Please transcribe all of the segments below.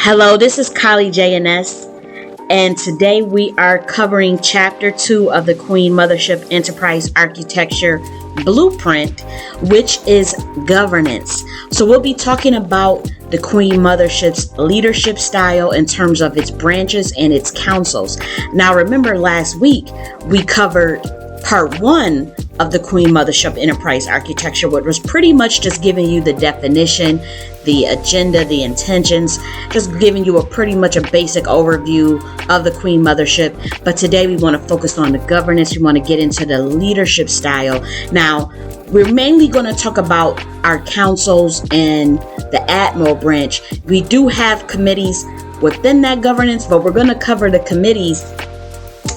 Hello, this is J.N.S, and today we are covering Chapter 2 of the Queen Mothership Enterprise Architecture Blueprint, which is governance. So we'll be talking about the Queen Mothership's leadership style in terms of its branches and its councils. Now, remember last week we covered Part 1 of the Queen Mothership Enterprise Architecture, which was pretty much just giving you the definition, the agenda, the intentions, just giving you pretty much a basic overview of the Queen Mothership. But today we want to focus on the governance. We want to get into the leadership style. Now, we're mainly going to talk about our councils and the Admiral branch. We do have committees within that governance, but we're going to cover the committees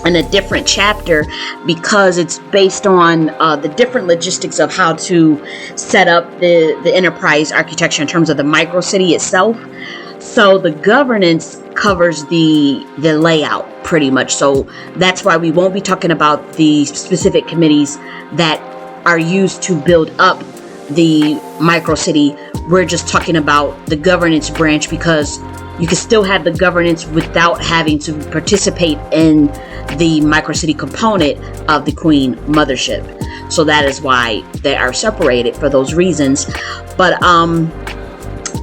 in a different chapter because it's based on the different logistics of how to set up the enterprise architecture in terms of the micro city itself. So the governance covers the layout pretty much. So that's why we won't be talking about the specific committees that are used to build up the micro city. We're just talking about the governance branch because you can still have the governance without having to participate in the microcity component of the Queen Mothership. So that is why they are separated for those reasons. But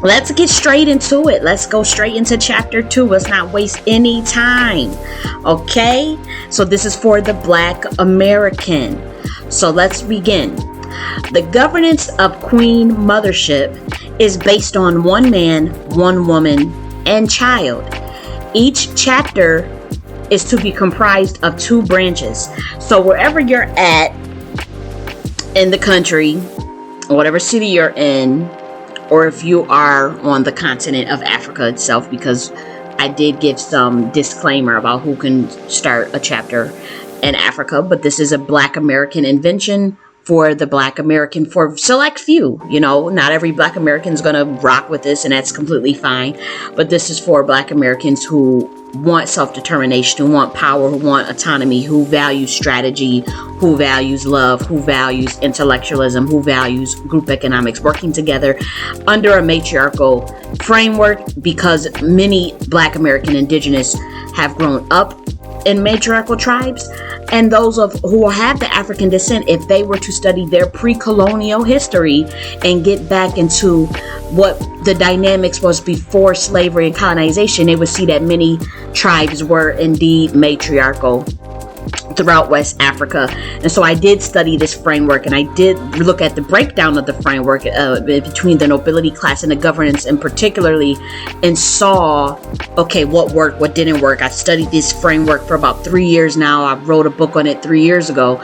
let's get straight into it. Let's go straight into Chapter 2. Let's not waste any time. Okay? So this is for the Black American. So let's begin. The governance of Queen Mothership is based on one man, one woman, and child. Each chapter is to be comprised of two branches. So wherever you're at in the country, whatever city you're in, or if you are on the continent of Africa itself, because I did give some disclaimer about who can start a chapter in Africa, but this is a Black American invention for the Black American, for select few. You know, not every Black American is going to rock with this, and that's completely fine. But this is for Black Americans who want self-determination, who want power, who want autonomy, who values strategy, who values love, who values intellectualism, who values group economics, working together under a matriarchal framework, because many Black American indigenous have grown up in matriarchal tribes, and those of who have the African descent, if they were to study their pre-colonial history and get back into what the dynamics was before slavery and colonization, they would see that many tribes were indeed matriarchal throughout West Africa. And so I did study this framework, and I did look at the breakdown of the framework between the nobility class and the governance, and particularly, and saw, okay, what worked, what didn't work. I studied this framework for about 3 years now. I wrote a book on it 3 years ago.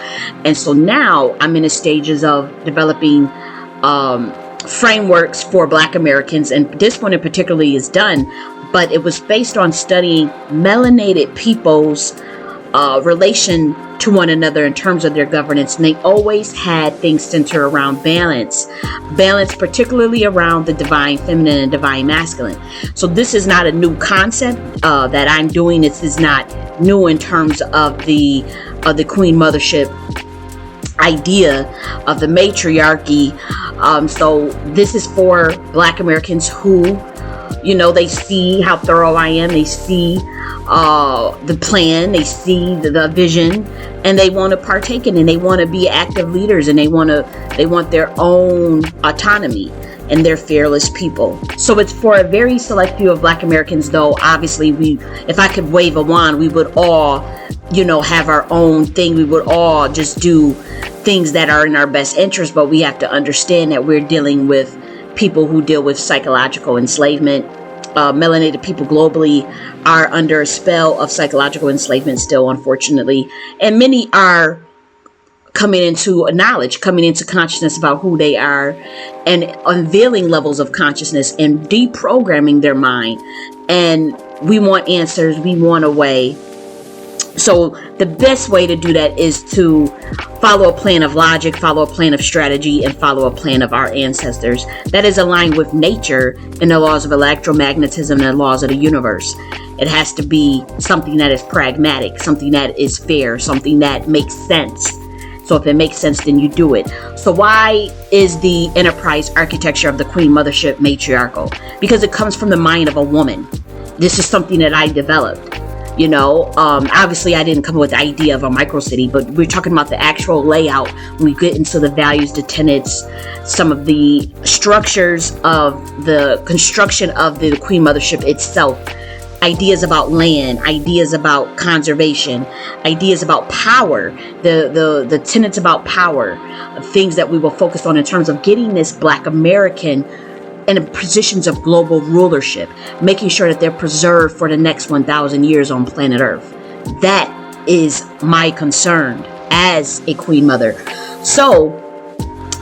And so now I'm in the stages of developing frameworks for Black Americans. And this one in particularly is done, but it was based on studying melanated people's relation to one another in terms of their governance. And they always had things centered around balance particularly around the divine feminine and divine masculine. So this is not a new concept that I'm doing. This is not new in terms of the Queen Mothership idea of the matriarchy. So this is for Black Americans who, you know, they see how thorough I am. They see the plan, they see the vision, and they want to partake in it, and they want to be active leaders, and they want their own autonomy, and they're fearless people. So it's for a very select few of Black Americans, though. Obviously, if I could wave a wand, we would all, you know, have our own thing. We would all just do things that are in our best interest, but we have to understand that we're dealing with people who deal with psychological enslavement. Melanated people globally are under a spell of psychological enslavement still, unfortunately. And many are coming into knowledge, coming into consciousness about who they are, and unveiling levels of consciousness and deprogramming their mind. And we want answers. We want a way. So the best way to do that is to follow a plan of logic, follow a plan of strategy, and follow a plan of our ancestors that is aligned with nature and the laws of electromagnetism and the laws of the universe. It has to be something that is pragmatic, something that is fair, something that makes sense. So if it makes sense, then you do it. So why is the enterprise architecture of the Queen Mothership matriarchal? Because it comes from the mind of a woman. This is something that I developed. Obviously I didn't come up with the idea of a micro city, but we're talking about the actual layout. When we get into the values, the tenets, some of the structures of the construction of the Queen Mothership itself, ideas about land, ideas about conservation, ideas about power, the tenets about power, things that we will focus on in terms of getting this Black American in positions of global rulership, making sure that they're preserved for the next 1,000 years on planet Earth. That is my concern as a Queen Mother. So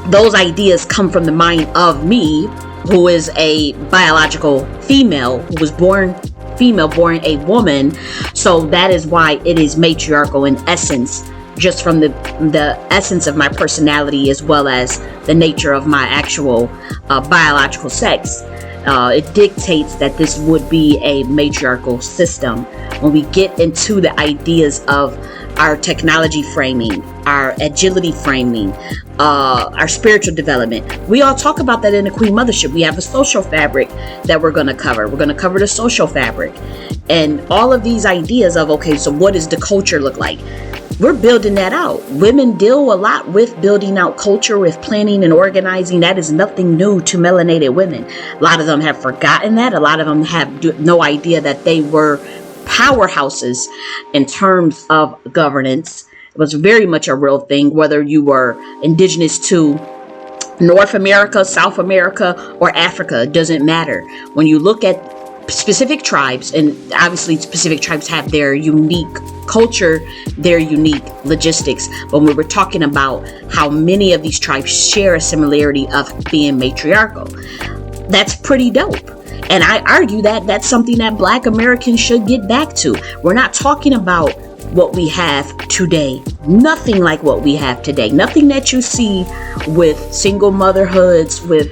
those ideas come from the mind of me, who is a biological female, who was born female, born a woman. So that is why it is matriarchal in essence, just from the essence of my personality, as well as the nature of my actual biological sex. It dictates that this would be a matriarchal system. When we get into the ideas of our technology framing, our agility framing, our spiritual development, we all talk about that in the Queen Mothership. We have a social fabric that we're going to cover. We're going to cover the social fabric and all of these ideas of, okay, so what does the culture look like? We're building that out. Women deal a lot with building out culture, with planning and organizing. That is nothing new to melanated women. A lot of them have forgotten that. A lot of them have no idea that they were powerhouses in terms of governance. It was very much a real thing, whether you were indigenous to North America, South America, or Africa. It doesn't matter. When you look at specific tribes, and obviously specific tribes have their unique culture, their unique logistics, but when we're talking about how many of these tribes share a similarity of being matriarchal, that's pretty dope. And I argue that that's something that Black Americans should get back to. We're not talking about what we have today. Nothing like what we have today. Nothing that you see with single motherhoods, with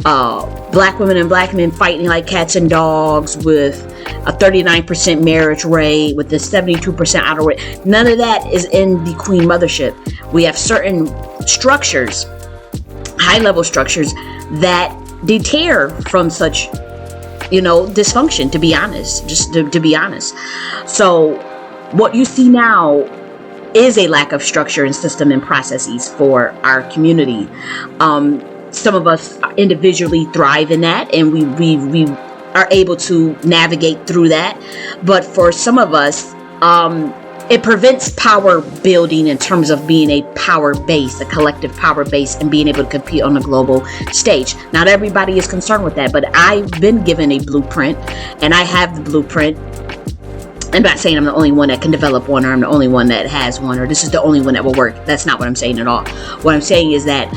Black women and Black men fighting like cats and dogs, with a 39% marriage rate, with the 72% outer rate. None of that is in the Queen Mothership. We have certain structures, high level structures, that deter from such, dysfunction, to be honest, just to be honest. So what you see now is a lack of structure and system and processes for our community. Some of us individually thrive in that, and we are able to navigate through that. But for some of us, it prevents power building in terms of being a power base, a collective power base, and being able to compete on a global stage. Not everybody is concerned with that, but I've been given a blueprint, and I have the blueprint. I'm not saying I'm the only one that can develop one, or I'm the only one that has one, or this is the only one that will work. That's not what I'm saying at all. What I'm saying is that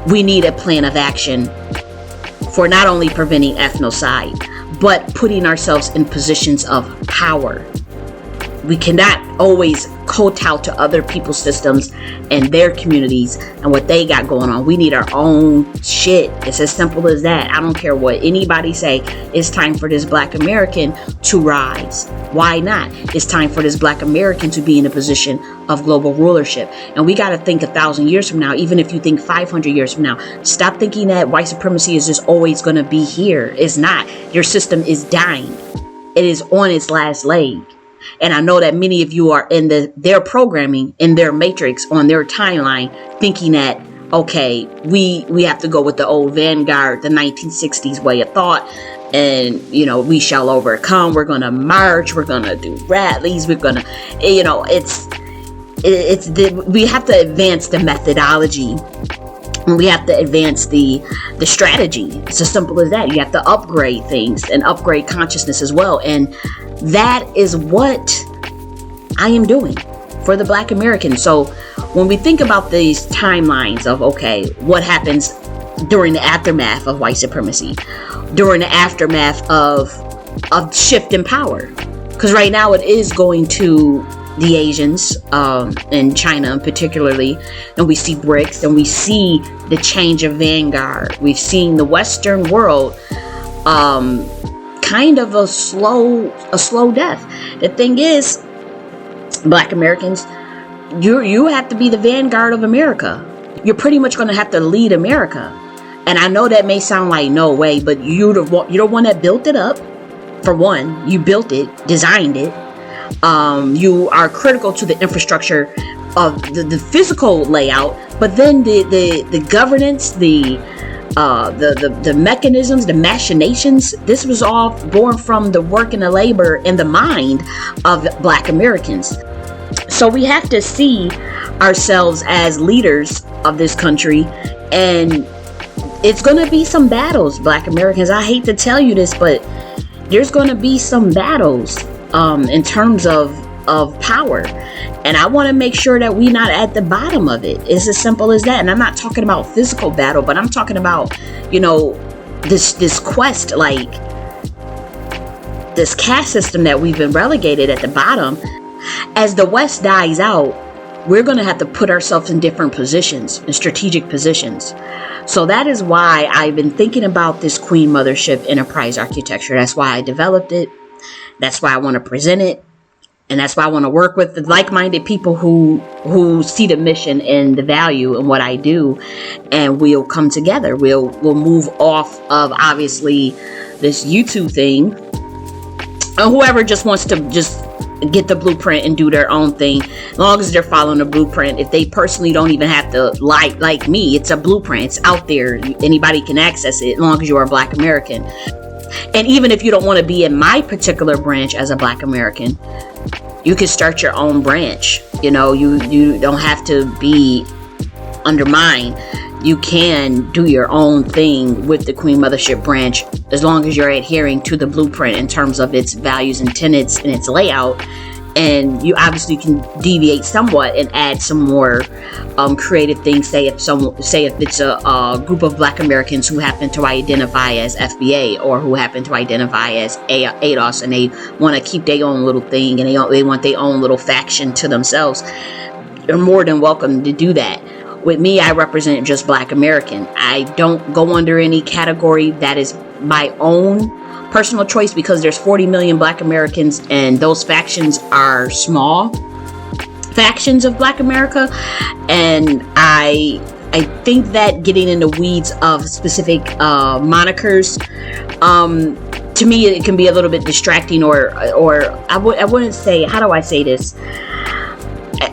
we need a plan of action for not only preventing ethnocide, but putting ourselves in positions of power. We cannot always kowtow to other people's systems and their communities and what they got going on. We need our own shit. It's as simple as that. I don't care what anybody say. It's time for this Black American to rise. Why not? It's time for this Black American to be in a position of global rulership. And we got to think 1,000 years from now, even if you think 500 years from now. Stop thinking that white supremacy is just always going to be here. It's not. Your system is dying. It is on its last leg. And I know that many of you are in their programming, in their matrix, on their timeline, thinking that, okay, we have to go with the old vanguard, the 1960s way of thought, and, we shall overcome. We're going to march. We're going to do rallies. We're going to, we have to advance the methodology. And we have to advance the strategy. It's as simple as that. You have to upgrade things and upgrade consciousness as well. And that is what I am doing for the Black American. So when we think about these timelines of, okay, what happens during the aftermath of white supremacy, during the aftermath of shift in power, because right now it is going to the Asians, and China particularly, and we see BRICS, and we see the change of vanguard. We've seen the Western world kind of a slow death. The thing is, Black Americans, you have to be the vanguard of America. You're pretty much going to have to lead America. And I know that may sound like no way, but you're the one that built it up. For one, you built it, designed it. You are critical to the infrastructure of the physical layout, but then the governance, the mechanisms, the machinations. This was all born from the work and the labor and the mind of Black Americans. So we have to see ourselves as leaders of this country, and it's going to be some battles, Black Americans. I hate to tell you this, but there's going to be some battles in terms of power, and I want to make sure that we're not at the bottom of it. It's as simple as that. And I'm not talking about physical battle, but I'm talking about, this quest, like this caste system that we've been relegated at the bottom. As the West dies out, we're going to have to put ourselves in different positions, in strategic positions. So that is why I've been thinking about this Queen Mothership enterprise architecture. That's why I developed it. That's why I want to present it. And that's why I want to work with the like-minded people who see the mission and the value in what I do. And we'll come together. We'll move off of, obviously, this YouTube thing. And whoever just wants to just get the blueprint and do their own thing, as long as they're following the blueprint. If they personally don't even have to like me, it's a blueprint. It's out there. Anybody can access it as long as you're a Black American. And even if you don't want to be in my particular branch as a Black American, you can start your own branch. You don't have to be under mine. You can do your own thing with the Queen Mothership branch, as long as you're adhering to the blueprint in terms of its values and tenets and its layout. And you obviously can deviate somewhat and add some more creative things. Say if it's a group of Black Americans who happen to identify as FBA, or who happen to identify as ADOS, and they want to keep their own little thing, and they want their own little faction to themselves, they're more than welcome to do that. With me, I represent just Black American. I don't go under any category. That is my own personal choice, because there's 40 million Black Americans, and those factions are small factions of Black America. And I think that getting in the weeds of specific monikers, to me, it can be a little bit distracting, or I wouldn't say, how do I say this?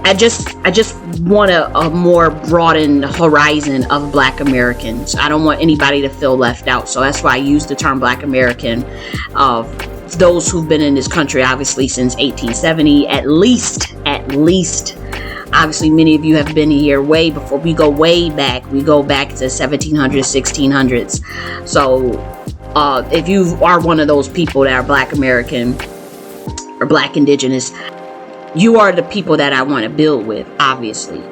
I just want a more broadened horizon of Black Americans. I don't want anybody to feel left out. So that's why I use the term Black American. Those who've been in this country, obviously, since 1870, at least. Obviously, many of you have been here way before. We go way back. We go back to 1700s, 1600s. So if you are one of those people that are Black American or Black Indigenous, you are the people that I want to build with, obviously.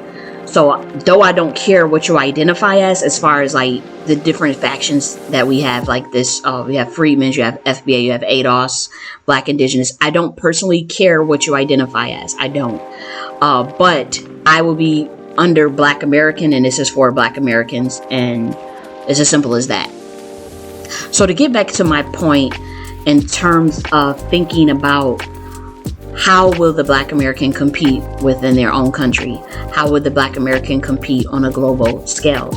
So though I don't care what you identify as far as like the different factions that we have, like this, we have Freedmen's, you have FBA, you have ADOS, Black Indigenous. I don't personally care what you identify as. I don't. But I will be under Black American, and this is for Black Americans, and it's as simple as that. So to get back to my point in terms of thinking about how will the Black American compete within their own country? How will the Black American compete on a global scale?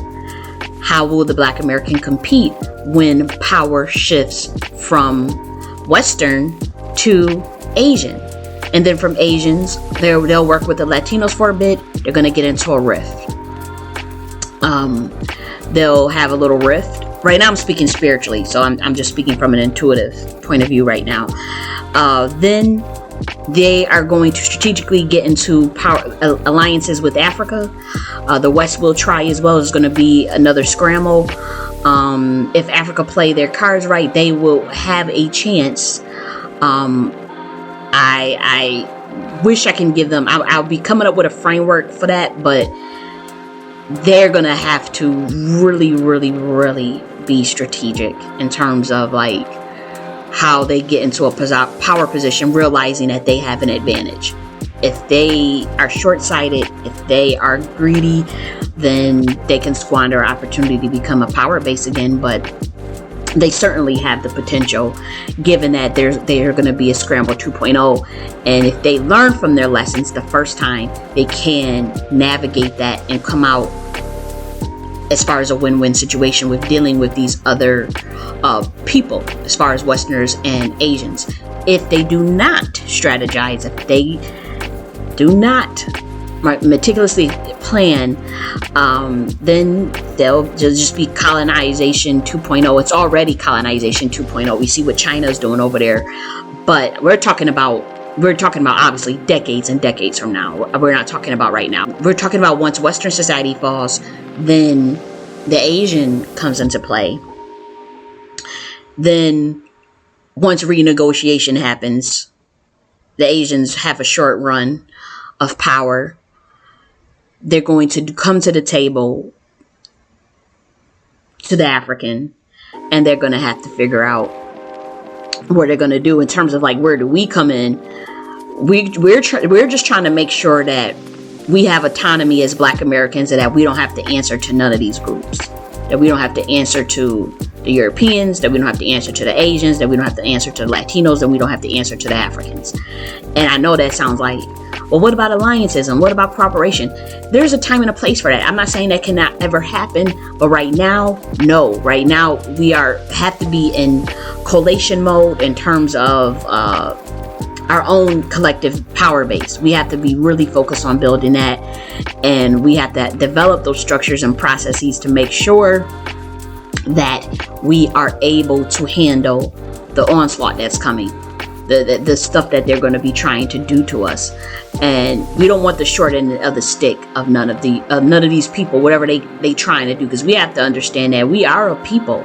How will the Black American compete when power shifts from Western to Asian? And then from Asians, they'll work with the Latinos for a bit. They're going to get into a rift. They'll have a little rift. Right now I'm speaking spiritually, so I'm just speaking from an intuitive point of view right now. Then they are going to strategically get into power alliances with Africa. The West will try as well. There's going to be another scramble. If Africa play their cards right, they will have a chance. I wish I can give them, I'll be coming up with a framework for that, but they're going to have to really, really, really be strategic in terms of like how they get into a power position, realizing that they have an advantage. If they are short-sighted, if they are greedy, then they can squander opportunity to become a power base again. But they certainly have the potential, given that they're going to be a scramble 2.0. And if they learn from their lessons the first time, they can navigate that and come out as far as a win-win situation with dealing with these other people, as far as Westerners and Asians. If they do not strategize, if they do not meticulously plan, then they'll just be colonization 2.0. It's already colonization 2.0. We see what China's doing over there, but we're talking about obviously decades and decades from now. We're not talking about right now. We're talking about once Western society falls, then the Asian comes into play. Then once renegotiation happens, the Asians have a short run of power. They're going to come to the table to the African, and they're going to have to figure out what they're going to do in terms of like, where do we come in? We're just trying to make sure that we have autonomy as Black Americans, and that we don't have to answer to none of these groups, that we don't have to answer to the Europeans, that we don't have to answer to the Asians, that we don't have to answer to the Latinos, that we don't have to answer to the Africans. And I know that sounds like, well, what about alliances and what about cooperation? There's a time and a place for that. I'm not saying that cannot ever happen, but right now, no. Right now, we have to be in collation mode in terms of our own collective power base. We have to be really focused on building that, and we have to develop those structures and processes to make sure that we are able to handle the onslaught that's coming, the stuff that they're going to be trying to do to us. And we don't want the short end of the stick of none of these people, whatever they trying to do, because we have to understand that we are a people.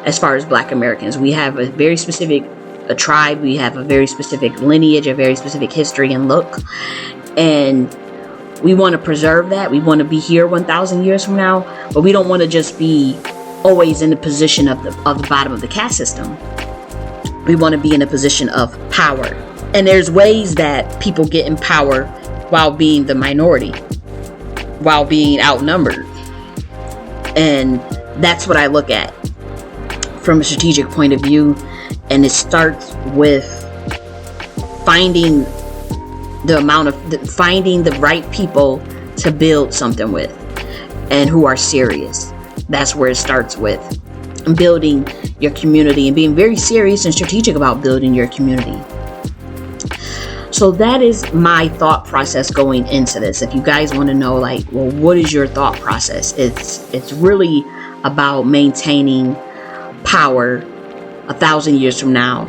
As far as Black Americans, we have a very specific tribe, we have a very specific lineage, a very specific history and look, and we want to preserve that. We want to be here 1,000 years from now, but we don't want to just be always in the position of the bottom of the caste system. We want to be in a position of power. And there's ways that people get in power while being the minority, while being outnumbered. And that's what I look at from a strategic point of view. And it starts with finding the right people to build something with, and who are serious. That's where it starts with building your community and being very serious and strategic about building your community. So that is my thought process going into this. If you guys want to know, like, well, what is your thought process? It's really about maintaining power 1,000 years from now.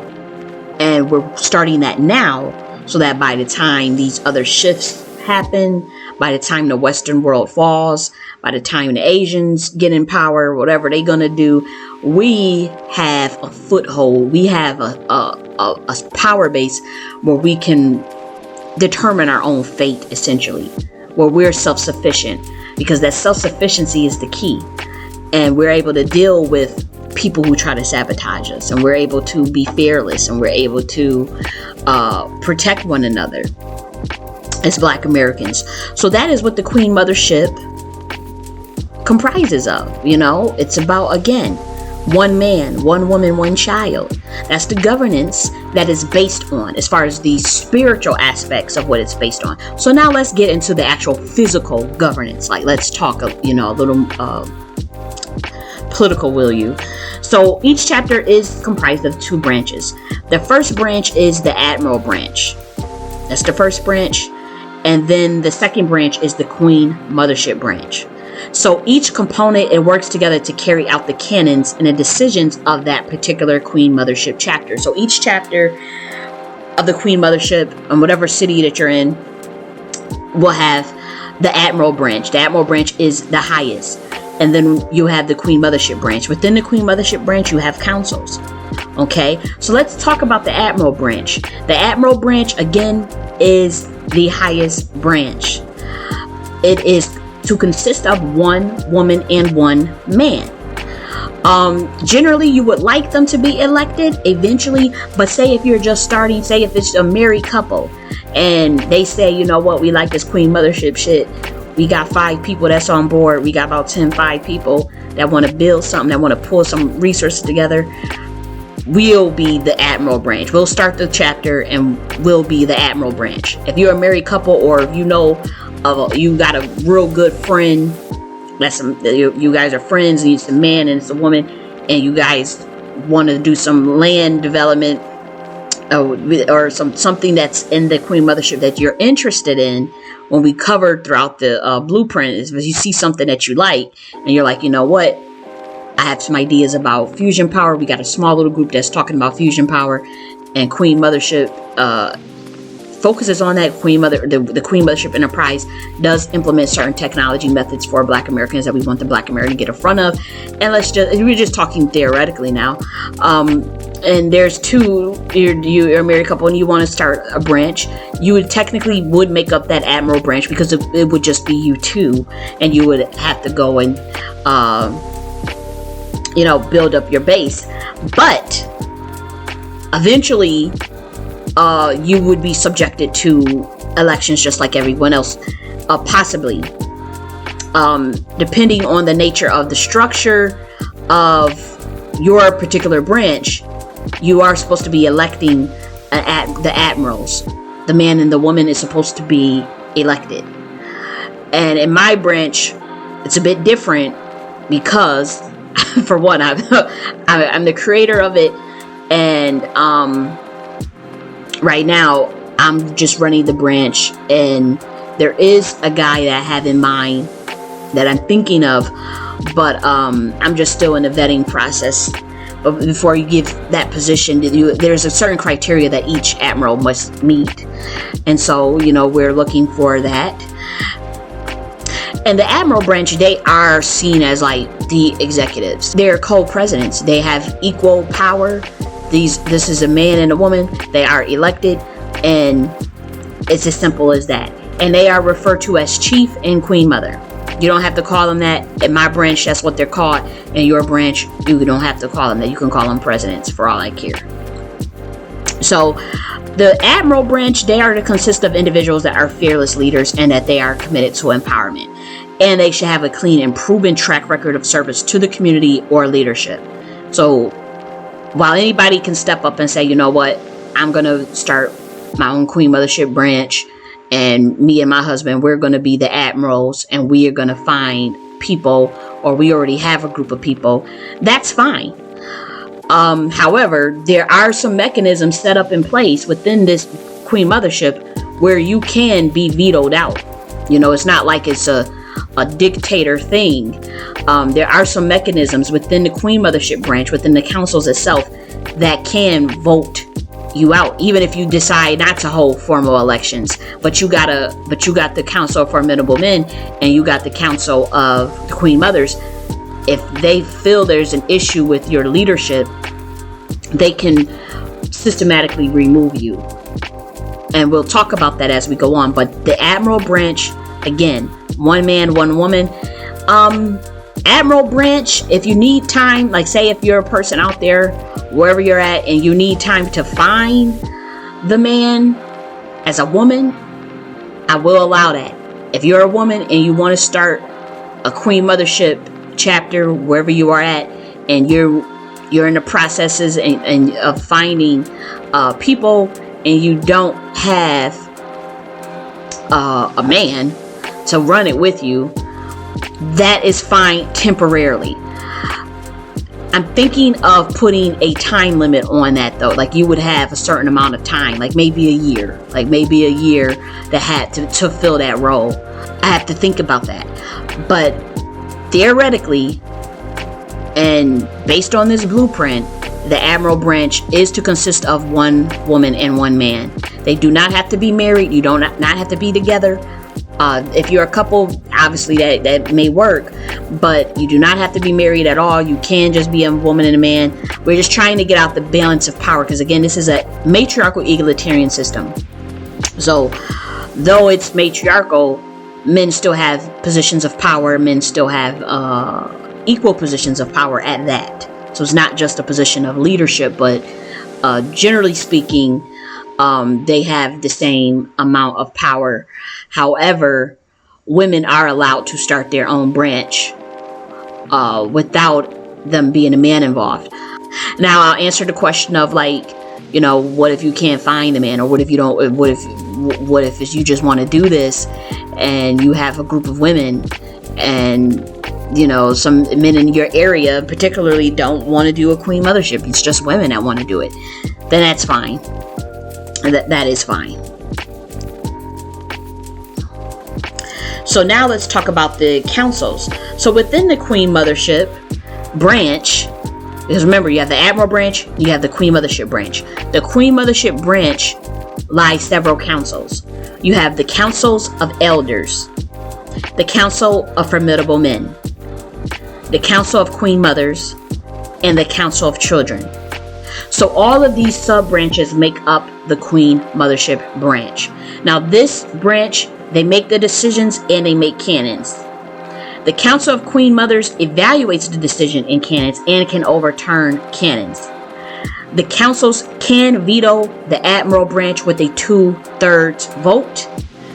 And we're starting that now, so that by the time these other shifts happen, by the time the Western world falls, by the time the Asians get in power, whatever they're going to do, we have a foothold. We have a power base where we can determine our own fate, essentially, where we're self-sufficient, because that self-sufficiency is the key. And we're able to deal with people who try to sabotage us, and we're able to be fearless, and we're able to protect one another as Black Americans. So that is what the Queen Mothership comprises of. It's about, again, one man, one woman, one child. That's the governance that is based on, as far as the spiritual aspects of what it's based on. So now let's get into the actual physical governance. Like, let's talk a little political, will you? So each chapter is comprised of 2 branches. The first branch is the Admiral branch. That's the first branch. And then the second branch is the Queen Mothership branch. So each component, it works together to carry out the canons and the decisions of that particular Queen Mothership chapter. So each chapter of the Queen Mothership, and whatever city that you're in, will have the Admiral branch. The Admiral branch is the highest. And then you have the Queen Mothership branch. Within the Queen Mothership branch, you have councils. Okay, so let's talk about the Admiral branch. The Admiral branch, again, is the highest branch. It is to consist of 1 woman and 1 man. Generally, you would like them to be elected eventually, but say if you're just starting, say if it's a married couple, and they say, you know what, we like this Queen Mothership shit. We got 5 people that's on board. We got about 5 people that want to build something, that want to pull some resources together. We'll be the Admiral branch. We'll start the chapter and we'll be the Admiral branch. If you're a married couple, or if you got a real good friend you guys are friends, and it's a man and it's a woman, and you guys want to do some land development, or something that's in the Queen Mothership that you're interested in. When we covered throughout the blueprint, is if you see something that you like and you're like, you know what, I have some ideas about fusion power. We got a small little group that's talking about fusion power, and Queen Mothership focuses on that. The Queen Mothership Enterprise does implement certain technology methods for Black Americans that we want the Black American to get in front of. And we're just talking theoretically now. And there's two, you're a married couple and you want to start a branch. You would technically make up that Admiral branch, because it would just be you two, and you would have to go and build up your base. But eventually you would be subjected to elections just like everyone else, possibly, depending on the nature of the structure of your particular branch. You are supposed to be electing the admirals. The man and the woman is supposed to be elected. And in my branch, it's a bit different because, for one, I'm the creator of it, and right now I'm just running the branch, and there is a guy that I have in mind that I'm thinking of, but I'm just still in the vetting process. But before you give that position, there's a certain criteria that each admiral must meet, and so we're looking for that. And the admiral branch, they are seen as like the executives. They're co-presidents. They have equal power. This is a man and a woman. They are elected, and it's as simple as that. And they are referred to as Chief and Queen Mother. You don't have to call them that. In my branch, that's what they're called. In your branch, you don't have to call them that. You can call them presidents, for all I care. So the Admiral branch, they are to consist of individuals that are fearless leaders and that they are committed to empowerment. And they should have a clean and proven track record of service to the community or leadership. So while anybody can step up and say, you know what, I'm going to start my own Queen Mothership branch, and me and my husband, we're going to be the admirals, and we are going to find people, or we already have a group of people, that's fine. However, there are some mechanisms set up in place within this Queen Mothership where you can be vetoed out. It's not like it's a dictator thing. There are some mechanisms within the Queen Mothership branch, within the councils itself, that can vote you out, even if you decide not to hold formal elections. But you got the Council of Formidable Men, and you got the Council of the Queen Mothers. If they feel there's an issue with your leadership, they can systematically remove you. And we'll talk about that as we go on. But the Admiral branch, again, one man, one woman. Admiral branch, if you need time, like say if you're a person out there, wherever you're at, and you need time to find the man as a woman, I will allow that. If you're a woman and you want to start a Queen Mothership chapter wherever you are at, and you're in the processes and of finding people, and you don't have a man to run it with you, that is fine temporarily. I'm thinking of putting a time limit on that though. Like you would have a certain amount of time, like maybe a year, that had to fill that role. I have to think about that. But theoretically, and based on this blueprint, the Admiral branch is to consist of one woman and one man. They do not have to be married. You don't not have to be together. If you're a couple, obviously that may work, but you do not have to be married at all. You can just be a woman and a man. We're just trying to get out the balance of power, because again, this is a matriarchal egalitarian system. So though it's matriarchal, men still have positions of power. Men still have equal positions of power at that. So it's not just a position of leadership, but generally speaking, they have the same amount of power. However, women are allowed to start their own branch without them being a man involved. Now, I'll answer the question of what if you can't find a man, or what if you don't? What if you just want to do this, and you have a group of women, and some men in your area particularly don't want to do a Queen Mothership, it's just women that want to do it, then that's fine. That is fine. So now let's talk about the councils. So within the Queen Mothership branch, because remember, you have the Admiral branch, you have the Queen Mothership branch. The Queen Mothership branch lies several councils. You have the Councils of Elders, the Council of Formidable Men, the Council of Queen Mothers, and the Council of Children. So all of these sub-branches make up the Queen Mothership branch. Now this branch, they make the decisions and they make canons. The Council of Queen Mothers evaluates the decision in canons and can overturn canons. The councils can veto the Admiral branch with a 2/3 vote.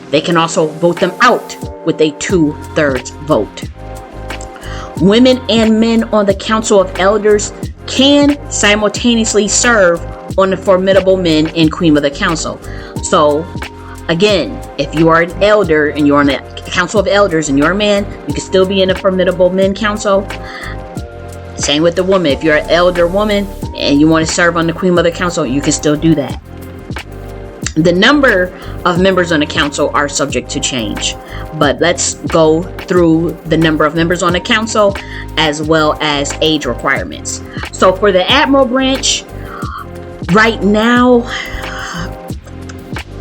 They can also vote them out with a 2/3 vote. Women and men on the Council of Elders can simultaneously serve on the Formidable Men and Queen Mother Council. So again, if you are an elder and you're on the Council of Elders and you're a man, you can still be in the Formidable Men Council. Same with the woman. If you're an elder woman and you want to serve on the Queen Mother Council, you can still do that. The number of members on the council are subject to change, but let's go through the number of members on the council as well as age requirements. So for the Admiral branch, right now,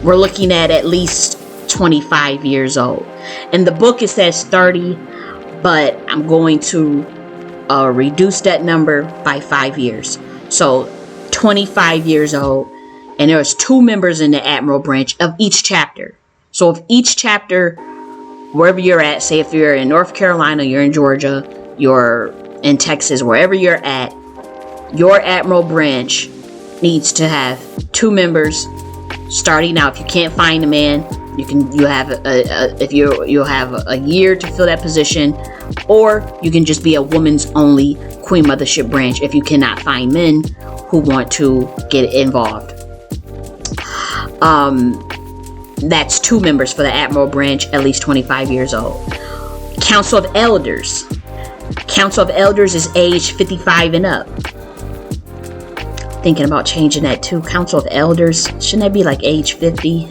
we're looking at least 25 years old. In the book, it says 30, but I'm going to reduce that number by 5 years. So 25 years old, and there's 2 members in the Admiral branch of each chapter. So if each chapter, wherever you're at, say if you're in North Carolina, you're in Georgia, you're in Texas, wherever you're at, your Admiral branch needs to have 2 members starting out. If you can't find a man, you'll have a year to fill that position, or you can just be a woman's only Queen Mothership branch if you cannot find men who want to get involved. That's 2 members for the Admiral branch, at least 25 years old. Council of Elders. Council of Elders is age 55 and up. Thinking about changing that too. Council of Elders, shouldn't that be like age 50?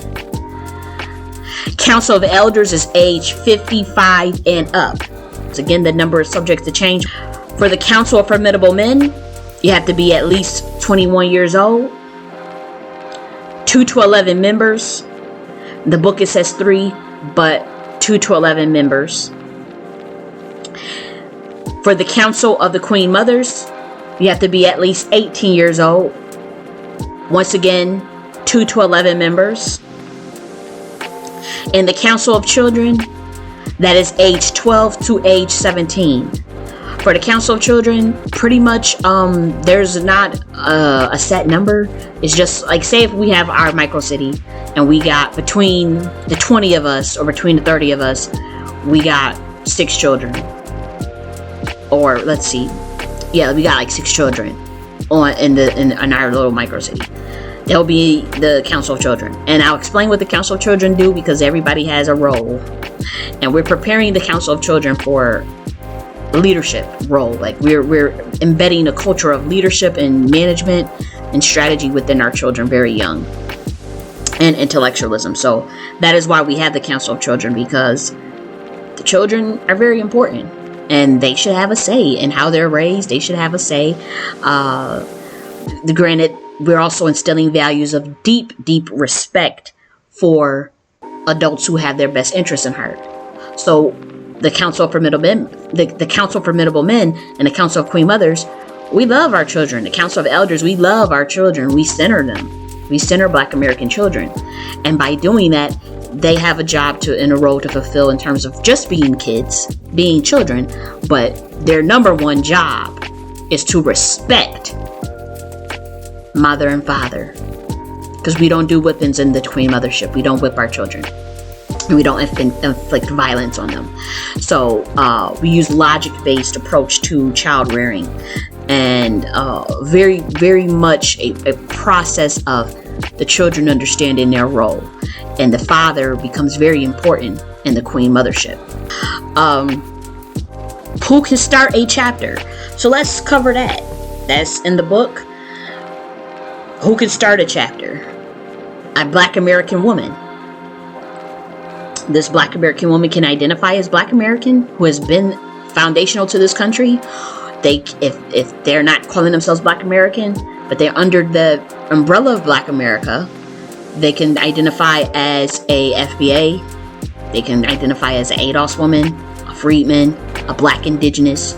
Council of Elders is age 55 and up. So again, the number is subject to change. For the Council of Formidable Men, you have to be at least 21 years old. 2 to 11 members. The book, it says 3, but 2 to 11 members. For the Council of the Queen Mothers, you have to be at least 18 years old. Once again, 2 to 11 members. In the Council of Children, that is age 12 to age 17. For the Council of Children, pretty much there's not a set number. It's just like, say if we have our micro city and we got between the 20 of us or between the 30 of us, we got 6 children. Or let's see, yeah, we got like 6 children in our little micro city. There'll be the Council of Children, and I'll explain what the Council of Children do because everybody has a role, and we're preparing the Council of Children for leadership role. Like we're embedding a culture of leadership and management and strategy within our children very young, and intellectualism. So that is why we have the Council of Children, because the children are very important and they should have a say in how they're raised. They should have a say. Granted, we're also instilling values of deep respect for adults who have their best interests in heart. So the Council of Formidable Men, the Council of Formidable Men and the Council of Queen Mothers, we love our children. The Council of Elders, we love our children. We center them. We center Black American children. And by doing that, they have a job and a role to fulfill in terms of just being kids, being children. But their number one job is to respect mother and father, because we don't do whippings in the Queen Mothership. We don't whip our children, and we don't inflict violence on them. So we use logic-based approach to child rearing, and very much a process of the children understanding their role, and the father becomes very important in the Queen Mothership. Who can start a chapter? So let's cover that. That's in the book. Who can start a chapter? A Black American woman. This Black American woman can identify as Black American, who has been foundational to this country. If they're not calling themselves Black American, but they're under the umbrella of Black America, they can identify as a FBA. They can identify as an ADOS woman, a freedman, a Black Indigenous,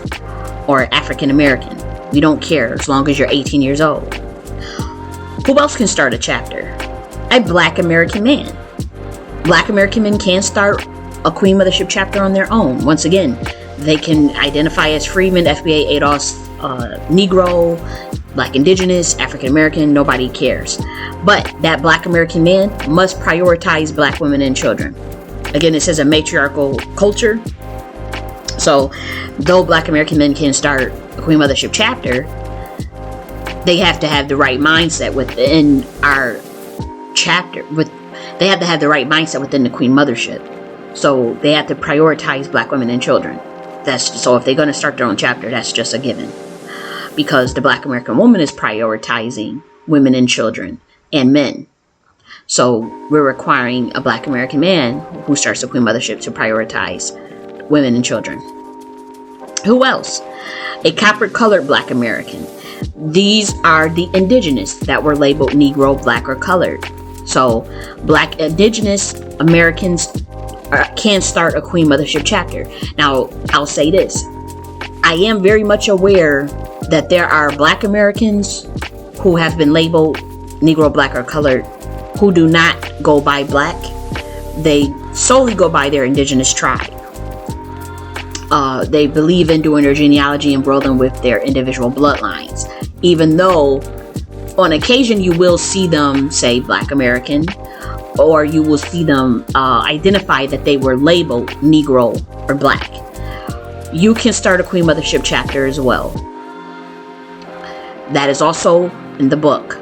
or African American. We don't care as long as you're 18 years old. Who else can start a chapter? A Black American man. Black American men can start a Queen Mothership chapter on their own. Once again, they can identify as freedmen, FBA, ADOS, Negro, Black Indigenous, African American, nobody cares. But that Black American man must prioritize Black women and children. Again, this is a matriarchal culture. So, though Black American men can start a Queen Mothership chapter, they have to have the right mindset within our chapter. They have to have the right mindset within the Queen Mothership. So, they have to prioritize Black women and children. So if they're going to start their own chapter, that's just a given. Because the Black American woman is prioritizing women and children and men. So we're requiring a Black American man who starts the Queen Mothership to prioritize women and children. Who else? A copper-colored Black American. These are the indigenous that were labeled Negro, Black, or colored. So Black Indigenous Americans can start a Queen Mothership chapter. Now, I'll say this. I am very much aware that there are Black Americans who have been labeled Negro, Black, or colored who do not go by Black. They solely go by their indigenous tribe. They believe in doing their genealogy and them with their individual bloodlines. Even though on occasion you will see them say Black American, or you will see them identify that they were labeled Negro or Black. You can start a Queen Mothership chapter as well. That is also in the book.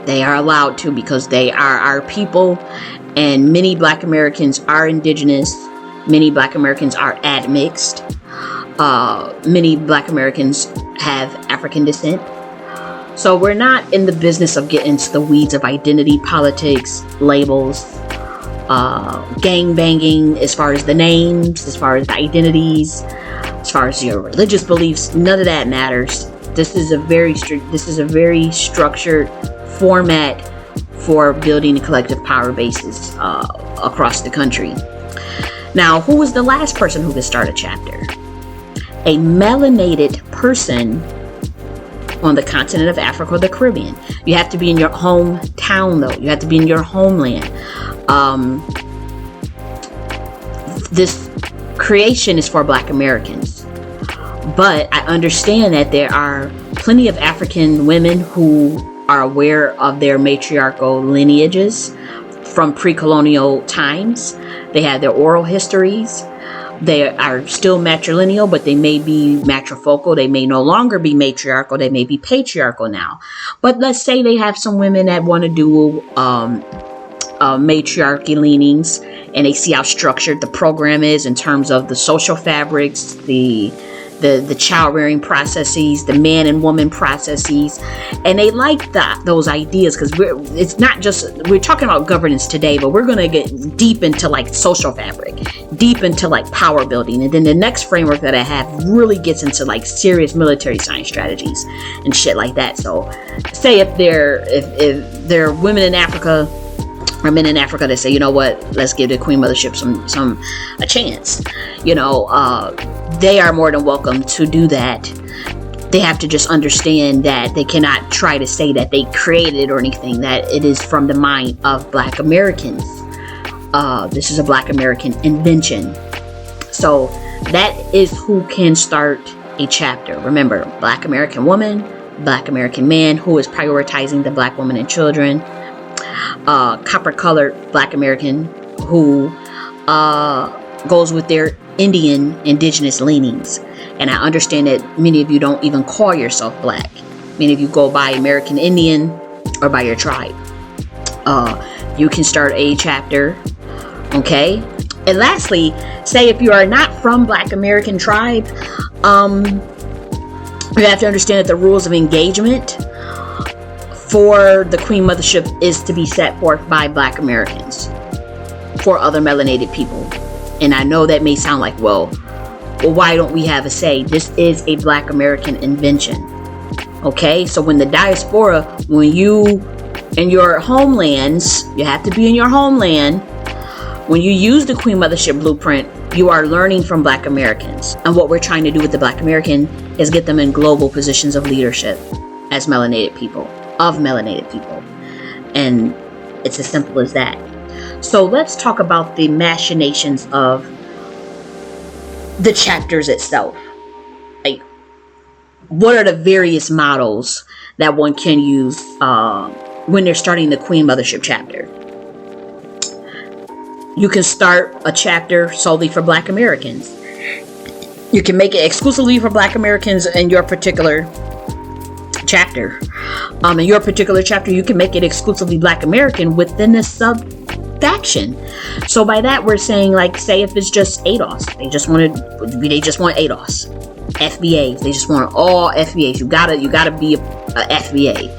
They are allowed to because they are our people, and many Black Americans are indigenous. Many Black Americans are admixed. Many Black Americans have African descent. So we're not in the business of getting into the weeds of identity politics, labels, gang banging, as far as the names, as far as the identities, as far as your religious beliefs. None of that matters. This is a very structured format for building collective power bases across the country. Now, who was the last person who could start a chapter? A melanated person on the continent of Africa or the Caribbean. You have to be in your hometown, though. You have to be in your homeland. This creation is for Black Americans. But I understand that there are plenty of African women who are aware of their matriarchal lineages from pre-colonial times. They have their oral histories. They are still matrilineal, but they may be matrifocal. They may no longer be matriarchal. They may be patriarchal now. But let's say they have some women that want to do matriarchy leanings, and they see how structured the program is in terms of the social fabrics, the child rearing processes, the man and woman processes, and they like those ideas because it's not just we're talking about governance today, but we're going to get deep into like social fabric, deep into like power building, and then the next framework that I have really gets into like serious military science strategies and shit like that. So, say if there are women in Africa or men in Africa that say, you know what, let's give the Queen Mothership a chance. They are more than welcome to do that. They have to just understand that they cannot try to say that they created it or anything, that it is from the mind of Black Americans. This is a Black American invention. So that is who can start a chapter. Remember, Black American woman, Black American man who is prioritizing the Black woman and children, copper-colored Black American who goes with their indigenous leanings. And I understand that many of you don't even call yourself Black. Many of you go by American Indian or by your tribe. You can start a chapter, okay? And lastly, say if you are not from Black American tribe, you have to understand that the rules of engagement for the Queen Mothership is to be set forth by Black Americans for other melanated people. And I know that may sound like, well, why don't we have a say? This is a Black American invention. Okay, so when the diaspora, when you in your homelands, you have to be in your homeland. When you use the Queen Mothership blueprint, you are learning from Black Americans. And what we're trying to do with the Black American is get them in global positions of leadership as melanated people, And it's as simple as that. So let's talk about the machinations of the chapters itself. Like, what are the various models that one can use when they're starting the Queen Mothership chapter? You can start a chapter solely for Black Americans. You can make it exclusively for Black Americans in your particular chapter. In your particular chapter, you can make it exclusively Black American within the sub-faction. So by that, we're saying, like, say if it's just ADOS, they just want ADOS. FBAs, they just want all FBAs. You gotta be a FBA.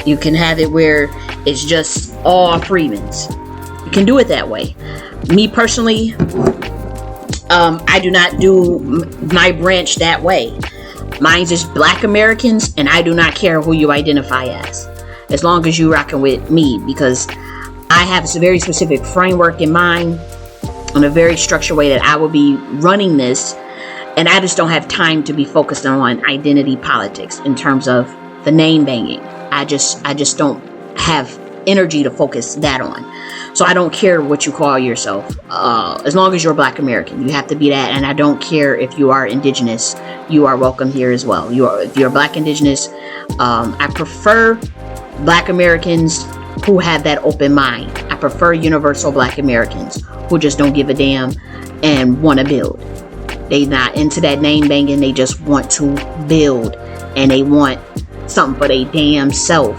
You can have it where it's just all Freemans. You can do it that way. Me personally, I do not do my branch that way. Mine's is Black Americans, and I do not care who you identify as long as you rocking with me, because I have a very specific framework in mind and a very structured way that I will be running this, and I just don't have time to be focused on identity politics in terms of the name banging. I just don't have energy to focus that on. So I don't care what you call yourself, as long as you're Black American. You have to be that, and I don't care if you are indigenous. You are welcome here as well. If you're Black indigenous, I prefer Black Americans who have that open mind. I prefer universal Black Americans who just don't give a damn and want to build. They not into that name banging. They just want to build, and they want something for their damn self.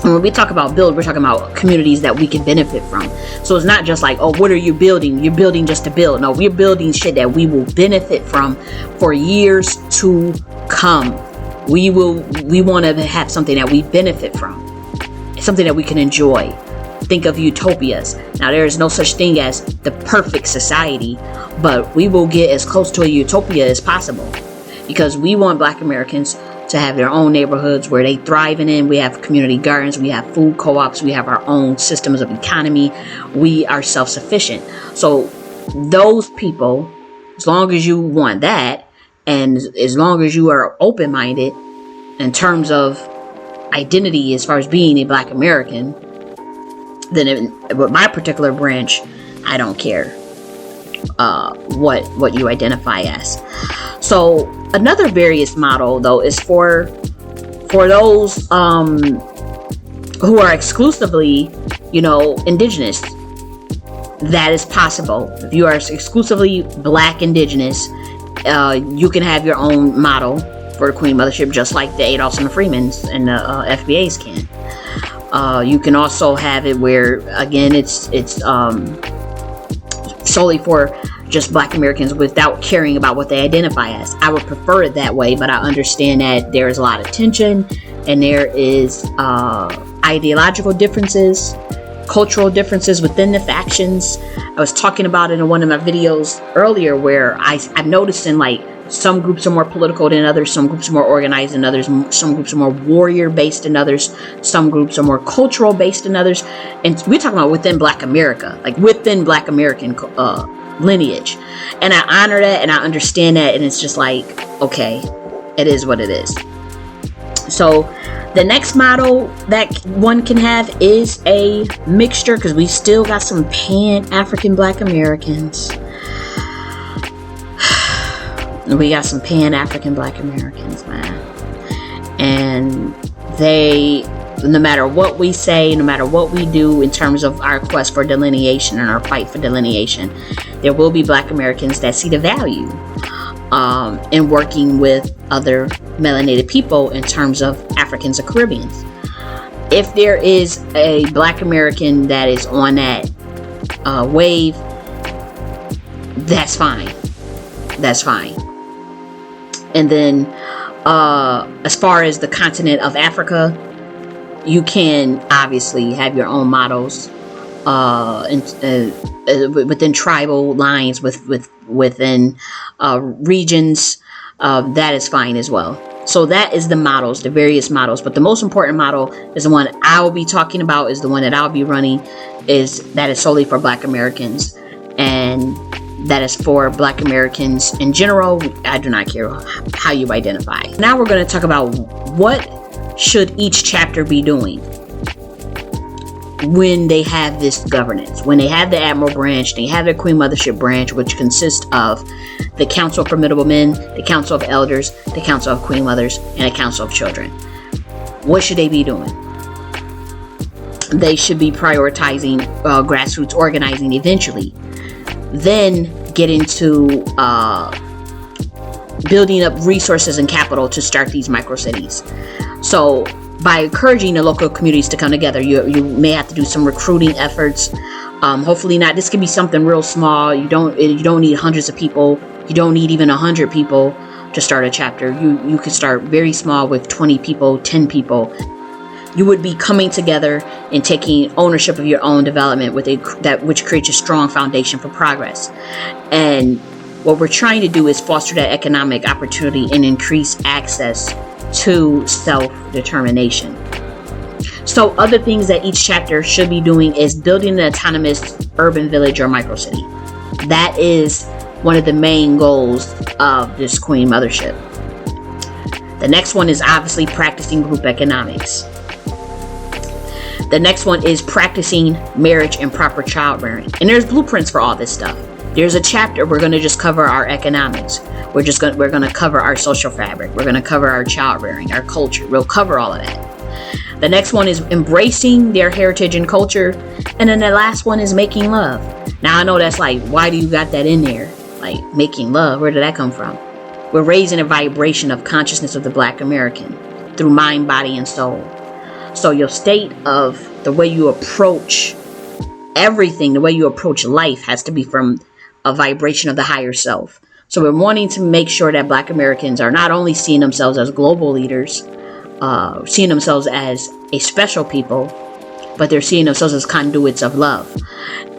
And when we talk about build, we're talking about communities that we can benefit from. So it's not just like, oh, what are you building? You're building just to build. No, we're building shit that we will benefit from for years to come. We want to have something that we benefit from, something that we can enjoy. Think of utopias. Now, there is no such thing as the perfect society, but we will get as close to a utopia as possible, because we want Black Americans to have their own neighborhoods where they thriving in. We have community gardens, we have food co-ops, we have our own systems of economy. We are self-sufficient. So those people, as long as you want that, and as long as you are open-minded in terms of identity as far as being a Black American, then with my particular branch, I don't care what you identify as. So another various model, though, is for those who are exclusively, indigenous. That is possible. If you are exclusively Black indigenous, you can have your own model for the Queen Mothership, just like the ADOS and the Freemans and the FBAs can. You can also have it where, again, it's solely for just Black Americans without caring about what they identify as. I would prefer it that way, but I understand that there is a lot of tension, and there is ideological differences, cultural differences within the factions. I was talking about it in one of my videos earlier, where I'm noticing, like, some groups are more political than others, some groups are more organized than others, some groups are more warrior based than others, some groups are more cultural based than others. And we're talking about within Black America, like within Black American lineage. And I honor that, and I understand that, and it's just like, okay, it is what it is. So the next model that one can have is a mixture, because we still got some Pan-African Black Americans. We got some Pan-African Black Americans, man. And they, no matter what we say, no matter what we do in terms of our quest for delineation and our fight for delineation, there will be Black Americans that see the value in working with other melanated people in terms of Africans or Caribbeans. If there is a Black American that is on that wave, that's fine. That's fine. And then as far as the continent of Africa, you can obviously have your own models within tribal lines, within regions. That is fine as well. So that is the models, the various models. But the most important model is the one I will be talking about, is the one that I'll be running, that is solely for Black Americans. And that is for Black Americans in general. I do not care how you identify. Now we're going to talk about what should each chapter be doing when they have this governance. When they have the Admiral branch, they have the Queen Mothership branch, which consists of the Council of Formidable Men, the Council of Elders, the Council of Queen Mothers, and the Council of Children. What should they be doing? They should be prioritizing grassroots organizing eventually. Then get into building up resources and capital to start these micro cities. So by encouraging the local communities to come together, you may have to do some recruiting efforts. Hopefully not. This can be something real small. You don't need hundreds of people. You don't need even 100 people to start a chapter. You could start very small with 20 people, 10 people. You would be coming together and taking ownership of your own development which creates a strong foundation for progress. And what we're trying to do is foster that economic opportunity and increase access to self-determination. So other things that each chapter should be doing is building an autonomous urban village or microcity. That is one of the main goals of this Queen Mothership. The next one is obviously practicing group economics. The next one is practicing marriage and proper child rearing. And there's blueprints for all this stuff. There's a chapter we're going to just cover our economics. We're going to cover our social fabric. We're going to cover our child rearing, our culture. We'll cover all of that. The next one is embracing their heritage and culture. And then the last one is making love. Now I know that's like, why do you got that in there? Like, making love, where did that come from? We're raising a vibration of consciousness of the Black American through mind, body, and soul. So your state of the way you approach everything, the way you approach life, has to be from a vibration of the higher self. So we're wanting to make sure that Black Americans are not only seeing themselves as global leaders, seeing themselves as a special people, but they're seeing themselves as conduits of love,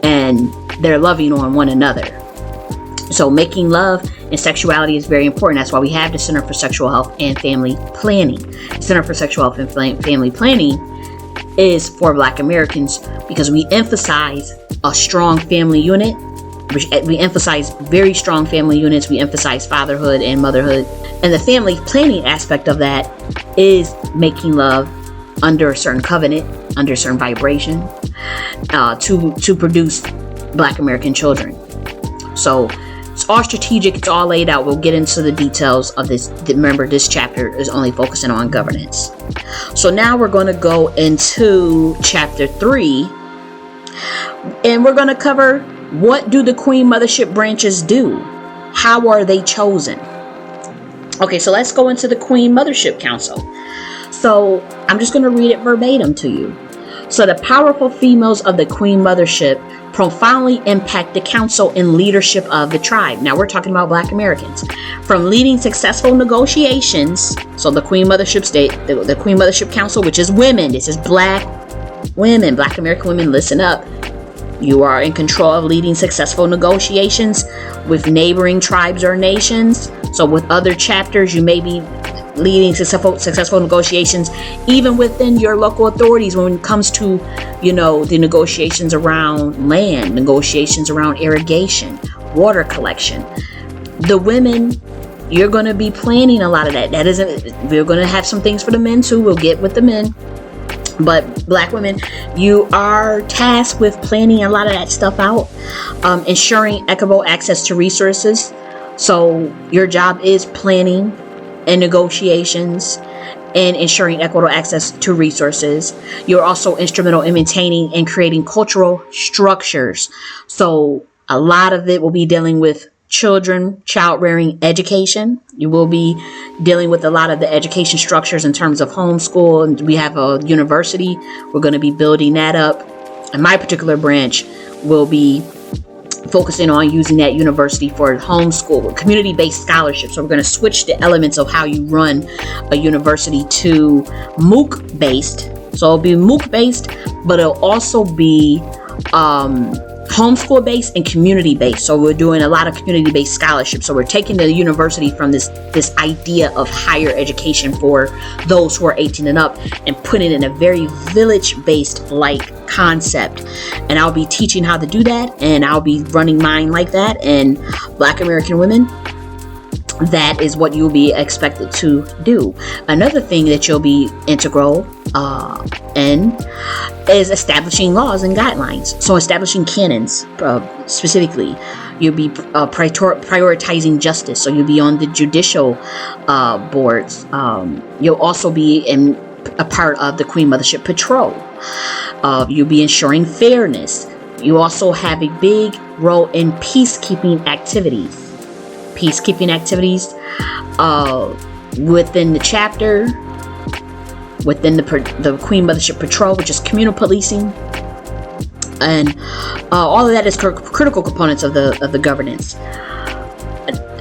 and they're loving on one another. So making love and sexuality is very important. That's why we have the Center for Sexual Health and Family Planning. The Center for Sexual Health and Family Planning is for Black Americans because we emphasize a strong family unit. We emphasize very strong family units. We emphasize fatherhood and motherhood. And the family planning aspect of that is making love under a certain covenant, under a certain vibration, to produce Black American children. So it's all strategic. It's all laid out. We'll get into the details of this. Remember, this chapter is only focusing on governance. So now we're going to go into chapter 3, and we're going to cover, what do the Queen Mothership branches do? How are they chosen? Okay, so let's go into the Queen Mothership Council. So I'm just going to read it verbatim to you. So the powerful females of the Queen Mothership profoundly impact the council and leadership of the tribe. Now we're talking about Black Americans. From leading successful negotiations, so the Queen Mothership the Queen Mothership Council, which is women. This is Black women, Black American women, listen up. You are in control of leading successful negotiations with neighboring tribes or nations. So with other chapters, you may be leading successful negotiations even within your local authorities when it comes to, the negotiations around land, negotiations around irrigation, water collection. The women, you're going to be planning a lot of that. We're going to have some things for the men too. We'll get with the men. But Black women, you are tasked with planning a lot of that stuff out, ensuring equitable access to resources. So your job is planning and negotiations and ensuring equitable access to resources. You're also instrumental in maintaining and creating cultural structures. So a lot of it will be dealing with children, child rearing, education. You will be dealing with a lot of the education structures in terms of homeschool. And we have a university. We're going to be building that up. In my particular branch, will be focusing on using that university for homeschool, community-based scholarships. So we're going to switch the elements of how you run a university to MOOC-based. So it'll be MOOC-based, but it'll also be homeschool based and community based. So we're doing a lot of community based scholarships. So we're taking the university from this idea of higher education for those who are 18 and up and putting it in a very village based like concept. And I'll be teaching how to do that, and I'll be running mine like that. And Black American women, that is what you'll be expected to do. Another thing that you'll be integral in is establishing laws and guidelines. So establishing canons, specifically. You'll be prioritizing justice. So you'll be on the judicial boards. You'll also be a part of the Queen Mothership Patrol. You'll be ensuring fairness. You also have a big role in peacekeeping activities. Within the chapter, within the Queen Mothership Patrol, which is communal policing, and all of that is critical components of the governance.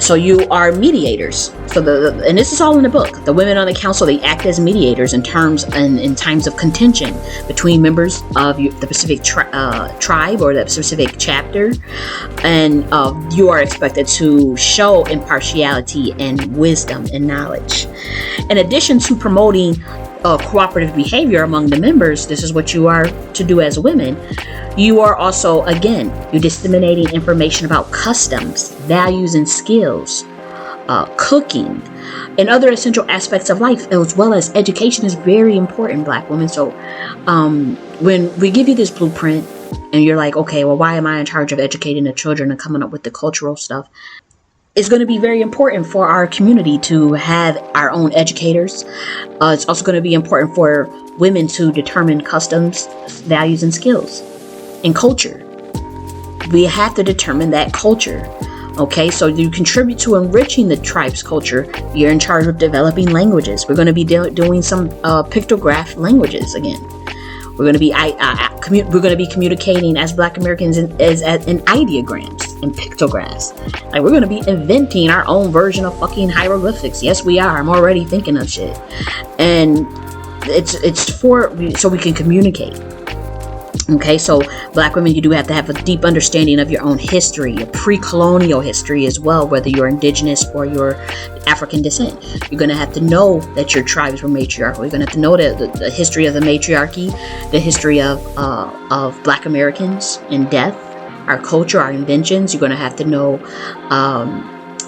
So you are mediators. So and this is all in the book. The women on the council, they act as mediators in times of contention between members of the specific tribe or the specific chapter, and you are expected to show impartiality and wisdom and knowledge. In addition to promoting cooperative behavior among the members, this is what you are to do as women. You are also, again, you're disseminating information about customs, values, and skills, cooking, and other essential aspects of life, as well as education is very important, Black women. So when we give you this blueprint and you're like, okay, well, why am I in charge of educating the children and coming up with the cultural stuff? It's going to be very important for our community to have our own educators. It's also going to be important for women to determine customs, values, and skills. And culture. We have to determine that culture. Okay, so you contribute to enriching the tribe's culture. You're in charge of developing languages. We're going to be doing some pictograph languages again. We're going to be communicating as Black Americans in ideograms and pictographs. Like, we're going to be inventing our own version of fucking hieroglyphics. Yes, we are. I'm already thinking of shit, and it's so we can communicate. Okay, so Black women, you do have to have a deep understanding of your own history, your pre-colonial history as well, whether you're indigenous or you're African descent. You're going to have to know that your tribes were matriarchal. You're going to have to know the history of the matriarchy, the history of Black Americans and death, our culture, our inventions. You're going to have to know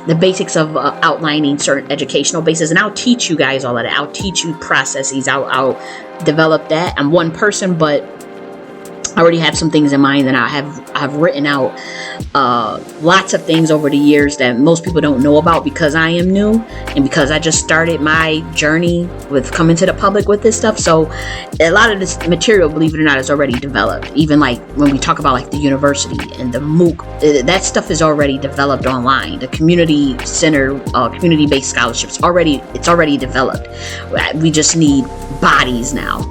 the basics of outlining certain educational bases, and I'll teach you guys all of that. I'll teach you processes. I'll develop that. I'm one person, but I already have some things in mind, and I've written out lots of things over the years that most people don't know about because I am new and because I just started my journey with coming to the public with this stuff. So a lot of this material, believe it or not, is already developed. Even like when we talk about like the university and the MOOC, that stuff is already developed online. The community center, community-based scholarships, it's already developed. We just need bodies now,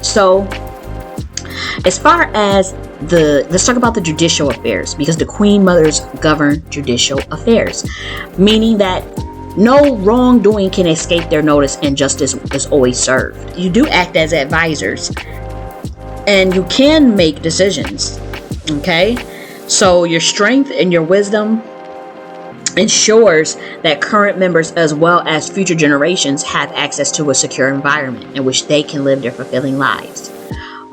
So as far as let's talk about the judicial affairs, because the Queen Mothers govern judicial affairs, meaning that no wrongdoing can escape their notice and justice is always served. You do act as advisors and you can make decisions. Okay, so your strength and your wisdom ensures that current members as well as future generations have access to a secure environment in which they can live their fulfilling lives.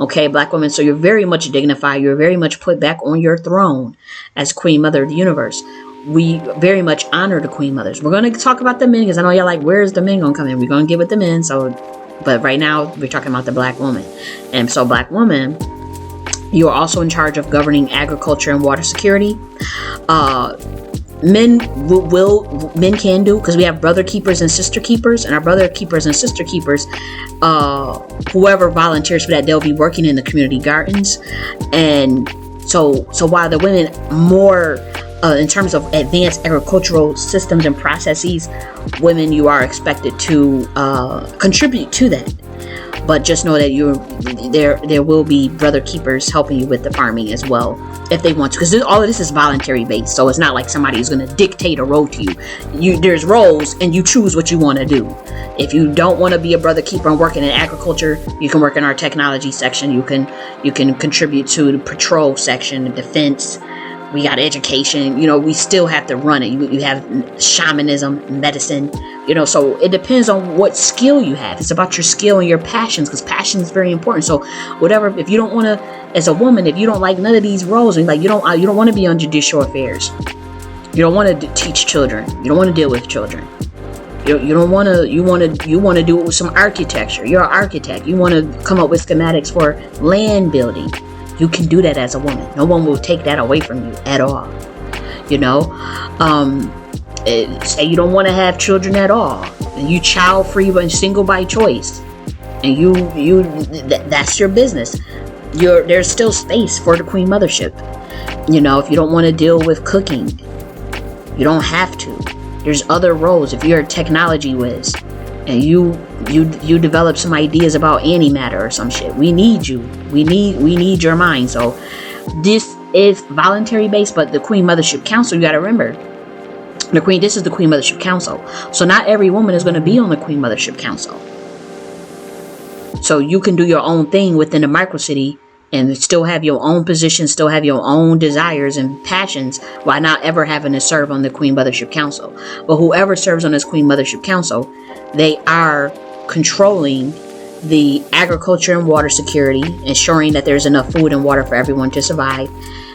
Okay, Black women, so you're very much dignified. You're very much put back on your throne as Queen Mother of the universe. We very much honor the Queen Mothers. We're going to talk about the men because I know y'all like, where's the men going to come in? We're going to get with the men. But right now we're talking about the Black woman. And so Black woman, you are also in charge of governing agriculture and water security. Men can do, because we have brother keepers and sister keepers, and our brother keepers and sister keepers, whoever volunteers for that, they'll be working in the community gardens. And so while the women more in terms of advanced agricultural systems and processes, women, you are expected to contribute to that. But just know that there will be brother keepers helping you with the farming as well, if they want to, because all of this is voluntary based. So it's not like somebody is going to dictate a role to you. There's roles, and you choose what you want to do. If you don't want to be a brother keeper and working in agriculture, you can work in our technology section. You can contribute to the patrol section, the defense. We got education. We still have to run it. You have shamanism, medicine. So it depends on what skill you have. It's about your skill and your passions, because passion is very important. So whatever, if you don't want to, as a woman, if you don't like none of these roles, and like you don't want to be on judicial affairs, you don't want to teach children, you don't want to deal with children, you want to do some architecture. You're an architect. You want to come up with schematics for land building. You can do that as a woman. No one will take that away from you at all. Say you don't want to have children at all, and you child free and single by choice, and that's your business. There's still space for the Queen Mothership. If you don't want to deal with cooking, you don't have to. There's other roles. If you're a technology whiz and you develop some ideas about antimatter or some shit, we need you. We need your mind. So this is voluntary based, but the Queen Mothership Council, you got to remember, this is the Queen Mothership Council. So not every woman is going to be on the Queen Mothership Council. So you can do your own thing within the micro city and still have your own position, still have your own desires and passions, while not ever having to serve on the Queen Mothership Council. But whoever serves on this Queen Mothership Council, they are controlling the agriculture and water security, ensuring that there's enough food and water for everyone to survive.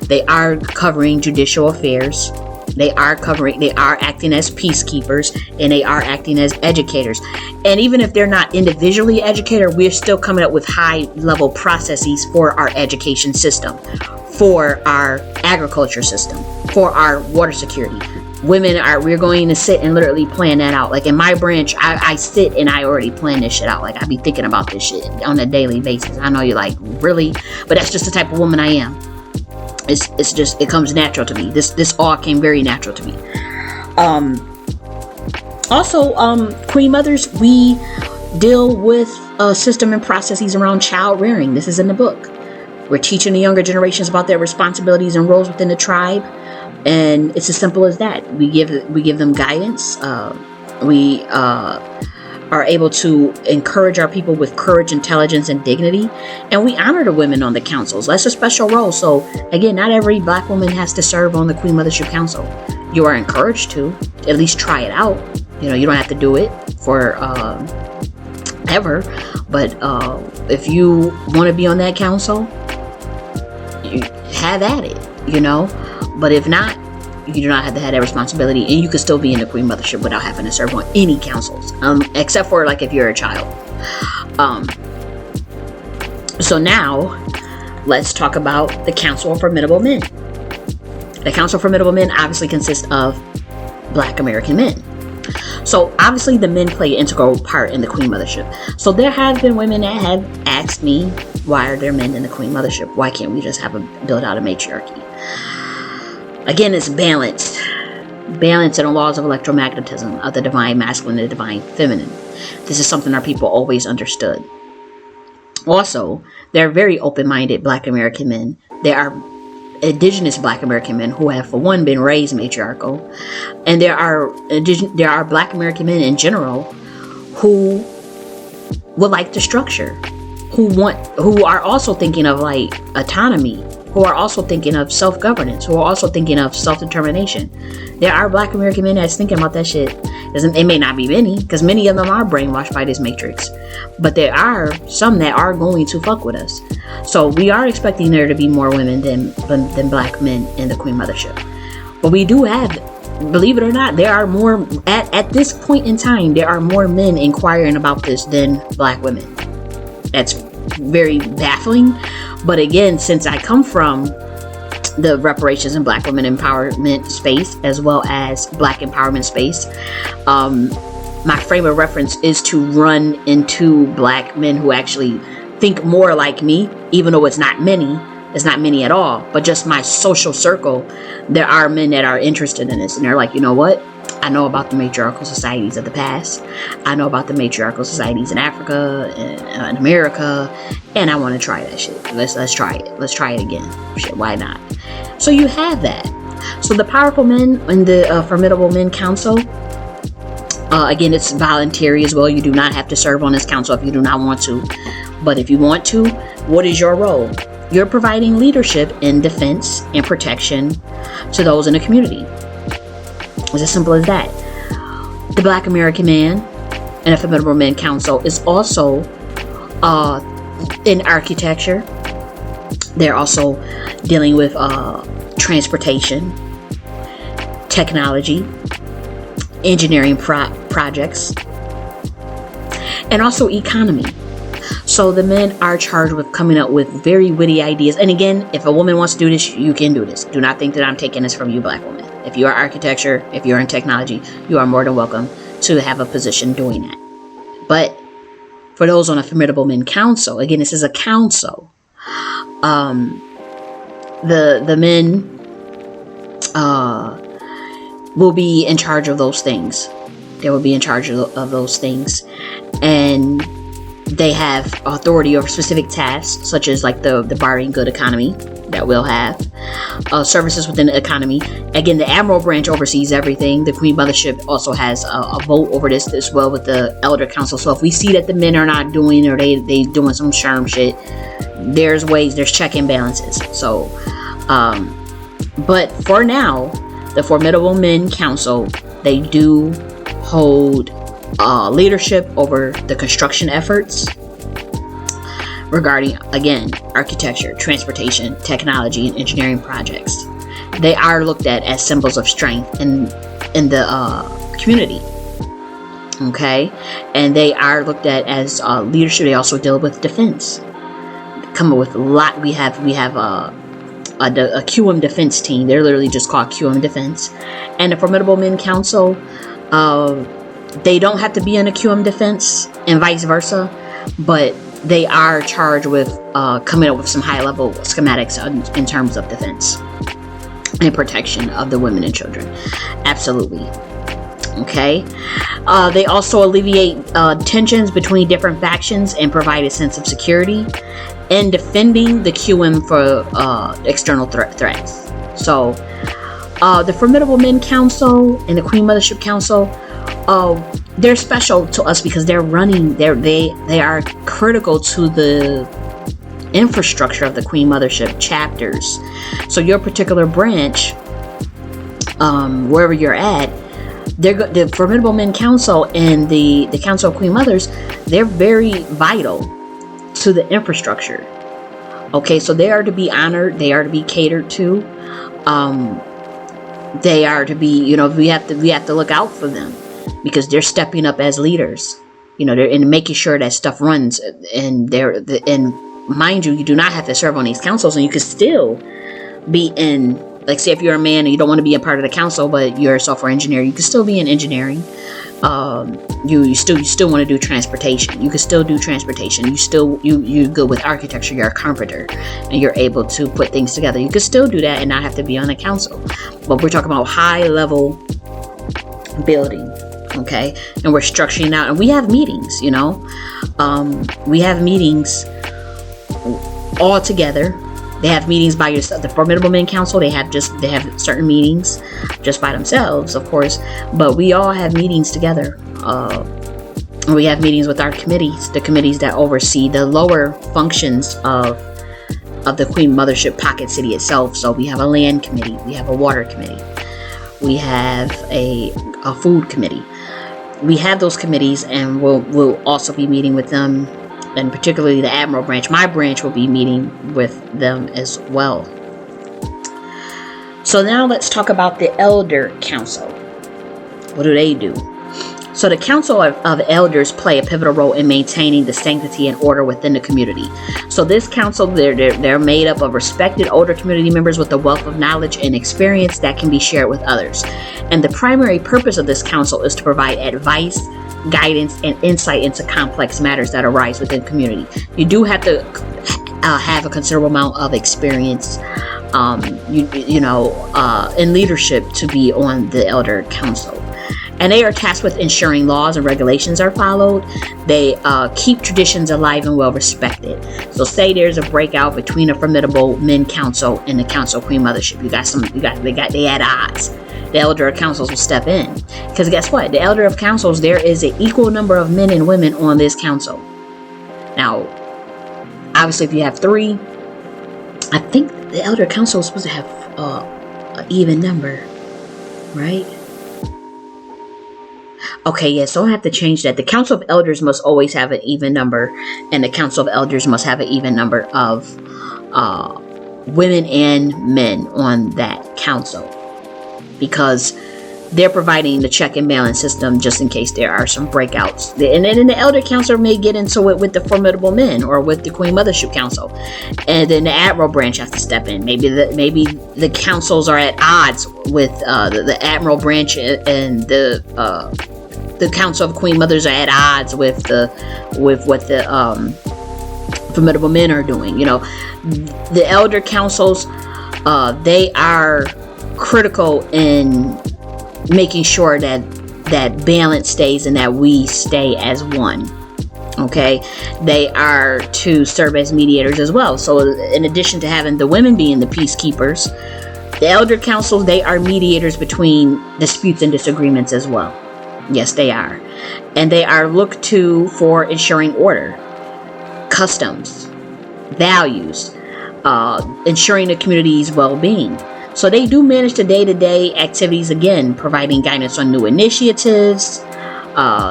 They are covering judicial affairs. They are acting as peacekeepers, and they are acting as educators. And even if they're not individually educated, we're still coming up with high level processes for our education system, for our agriculture system, for our water security. We're going to sit and literally plan that out. Like in my branch, I sit and I already plan this shit out. Like I be thinking about this shit on a daily basis. I know you're like, really? But that's just the type of woman I am. It's just, it comes natural to me. This all came very natural to me. Also, Queen Mothers, we deal with a system and processes around child rearing. This is in the book. We're teaching the younger generations about their responsibilities and roles within the tribe, and it's as simple as that. We give them guidance. We are able to encourage our people with courage, intelligence, and dignity, and we honor the women on the councils. That's a special role. So again, not every Black woman has to serve on the Queen Mothership Council. You are encouraged to at least try it out. You don't have to do it for ever, but if you want to be on that council, you have at it. But if not, you do not have to have that responsibility, and you can still be in the Queen Mothership without having to serve on any councils, except for like if you're a child. So now let's talk about the Council of Formidable Men. The Council of Formidable Men obviously consists of Black American men. So obviously the men play an integral part in the Queen Mothership. So there have been women that have asked me, why are there men in the Queen Mothership? Why can't we just build out a matriarchy? Again, it's balance in the laws of electromagnetism, of the divine masculine and the divine feminine. This is something our people always understood. Also, there are very open-minded Black American men. There are indigenous Black American men who have, for one, been raised matriarchal, and there are Black American men in general who would like the structure, who are also thinking of like autonomy, who are also thinking of self-governance, who are also thinking of self-determination. There are Black American men that's thinking about that shit. It may not be many, because many of them are brainwashed by this matrix, but there are some that are going to fuck with us. So we are expecting there to be more women than Black men in the Queen Mothership. But we do have, believe it or not, there are more, at this point in time, there are more men inquiring about this than Black women. That's very baffling. But again, since I come from the reparations and Black women empowerment space, as well as Black empowerment space, my frame of reference is to run into Black men who actually think more like me, even though it's not many at all, but just my social circle, there are men that are interested in this, and they're like, you know what, I know about the matriarchal societies of the past. I know about the matriarchal societies in Africa and in America, and I want to try that shit. Let's try it. Let's try it again. Shit, why not? So you have that. So the Powerful Men in the Formidable Men Council. Again, it's voluntary as well. You do not have to serve on this council if you do not want to. But if you want to, what is your role? You're providing leadership in defense and protection to those in the community. It's as simple as that. The Black American Man and the Formidable Men Council is also in architecture. They're also dealing with transportation, technology, engineering projects, and also economy. So the men are charged with coming up with very witty ideas. And again, if a woman wants to do this, you can do this. Do not think that I'm taking this from you, Black women. If you are architecture, if you're in technology, you are more than welcome to have a position doing that. But for those on a Formidable Men Council, again, this is a council. The men will be in charge of those things. They will be in charge of those things. And they have authority over specific tasks, such as like the barring good economy that we'll have. Services within the economy. Again, the Admiral branch oversees everything. The Queen Mothership also has a vote over this as well with the Elder Council. So if we see that the men are not doing, or they doing some sherm shit, there's ways, there's check and balances. So, but for now, the Formidable Men Council, they do hold leadership over the construction efforts regarding, again, architecture, transportation, technology, and engineering projects. They are looked at as symbols of strength in the community. Okay, and they are looked at as leadership. They also deal with defense. Come up with a lot. We have a QM defense team. They're literally just called QM defense. And the Formidable Men Council, they don't have to be in a QM defense and vice versa, but they are charged with coming up with some high level schematics in terms of defense and protection of the women and children. Absolutely. Okay. They also alleviate tensions between different factions and provide a sense of security and defending the QM for external threats. So the Formidable Men Council and the Queen Mothership Council, they're special to us because they are critical to the infrastructure of the Queen Mothership chapters. So your particular branch, wherever you're at, the Formidable Men Council and the Council of Queen Mothers, they're very vital to the infrastructure. Okay, so they are to be honored, they are to be catered to, they are to be, we have to look out for them because they're stepping up as leaders, they're in making sure that stuff runs. And and mind you do not have to serve on these councils, and you can still be in, like, say if you're a man and you don't want to be a part of the council, but you're a software engineer, you can still be in engineering. You still want to do transportation. You can still do transportation. You good with architecture. You're a carpenter, and you're able to put things together. You can still do that and not have to be on the council. But we're talking about high level building, okay? And we're structuring out, and we have meetings. We have meetings all together. They have meetings by yourself. The Formidable Men Council, they have certain meetings just by themselves, of course, but we all have meetings together. We have meetings with our committees, the committees that oversee the lower functions of the Queen Mothership Pocket City itself. So we have a land committee, we have a water committee, we have a food committee. We have those committees, and we'll also be meeting with them. And particularly the Admiral branch, my branch will be meeting with them as well. So now let's talk about the Elder Council. What do they do? So the Council of Elders play a pivotal role in maintaining the sanctity and order within the community. So this council, they're made up of respected older community members with a wealth of knowledge and experience that can be shared with others. And the primary purpose of this council is to provide advice, guidance, and insight into complex matters that arise within the community. You do have to have a considerable amount of experience, in leadership to be on the Elder Council. And they are tasked with ensuring laws and regulations are followed. They keep traditions alive and well respected. So say there's a breakout between a Formidable Men Council and the Council of Queen Mothership. They at odds. The elder of councils will step in. Because guess what? The elder of councils, there is an equal number of men and women on this council. Now, obviously, if you have 3, I think the elder council is supposed to have an even number, right? Okay, yeah, so I have to change that. The Council of Elders must always have an even number, and the Council of Elders must have an even number of women and men on that council, because they're providing the check and balance system just in case there are some breakouts. And then the Elder Council may get into it with the Formidable Men or with the Queen Mothership Council, and then the Admiral branch has to step in. Maybe the councils are at odds with the Admiral branch, and the Council of Queen Mothers are at odds with what the Formidable Men are doing. You know, the Elder Councils, they are critical in making sure that balance stays and that we stay as one. Okay, they are to serve as mediators as well. So in addition to having the women being the peacekeepers, the elder councils, they are mediators between disputes and disagreements as well. Yes, they are. And they are looked to for ensuring order, customs, values, ensuring the community's well-being. So they do manage the day-to-day activities, again, providing guidance on new initiatives.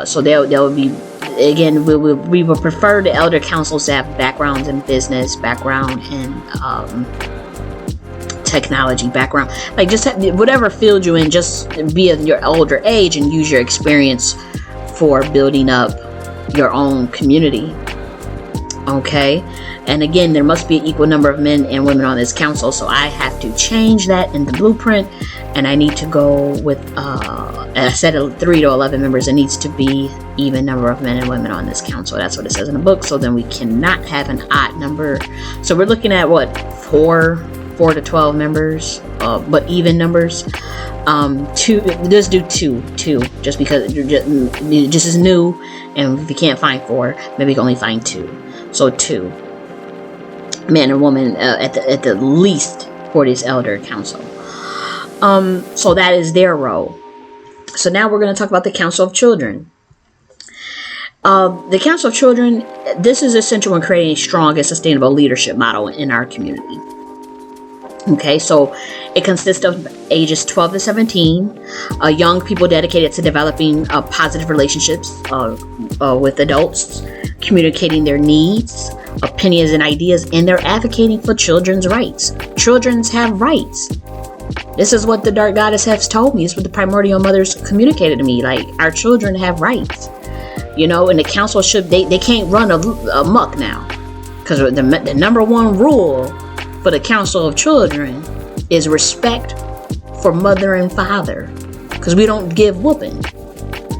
So they'll be, again, we will prefer the elder councils to have backgrounds in business, background in technology, background, like just have, whatever field you're in, just be of your older age and use your experience for building up your own community. Okay, and again, there must be an equal number of men and women on this council, so I have to change that in the blueprint, and I need to go with a set of 3 to 11 members. It needs to be even number of men and women on this council. That's what it says in the book. So then we cannot have an odd number. So we're looking at what, 4 to 12 members, but even numbers. 2. Let's do two, just because just is new, and if you can't find 4, maybe you can only find 2. So 2 man and woman at the least for this elder council. So that is their role. So now we're going to talk about the Council of Children. The Council of Children, this is essential in creating a strong and sustainable leadership model in our community. Okay, so it consists of ages 12 to 17, young people dedicated to developing positive relationships with adults, communicating their needs, opinions, and ideas, and they're advocating for children's rights. Children have rights. This is what the Dark Goddess has told me. This is what the Primordial Mothers communicated to me. Like, our children have rights. You know, and the council should, they can't run amok now. Because the number one rule for the Council of Children is respect for mother and father. Because we don't give whooping.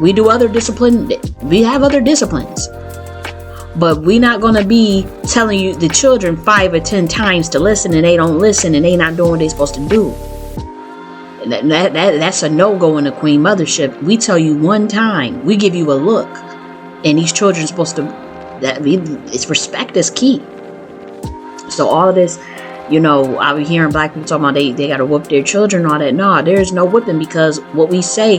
We do other discipline. We have other disciplines. But we're not going to be telling you the children 5 or 10 times to listen, and they don't listen, and they not doing what they're supposed to do. That's a no-go in the Queen Mothership. We tell you one time, we give you a look, and these children are supposed to, it's respect is key. So all this, you know, I be hearing black people talking about they got to whoop their children and all that. No, there's no whooping, because what we say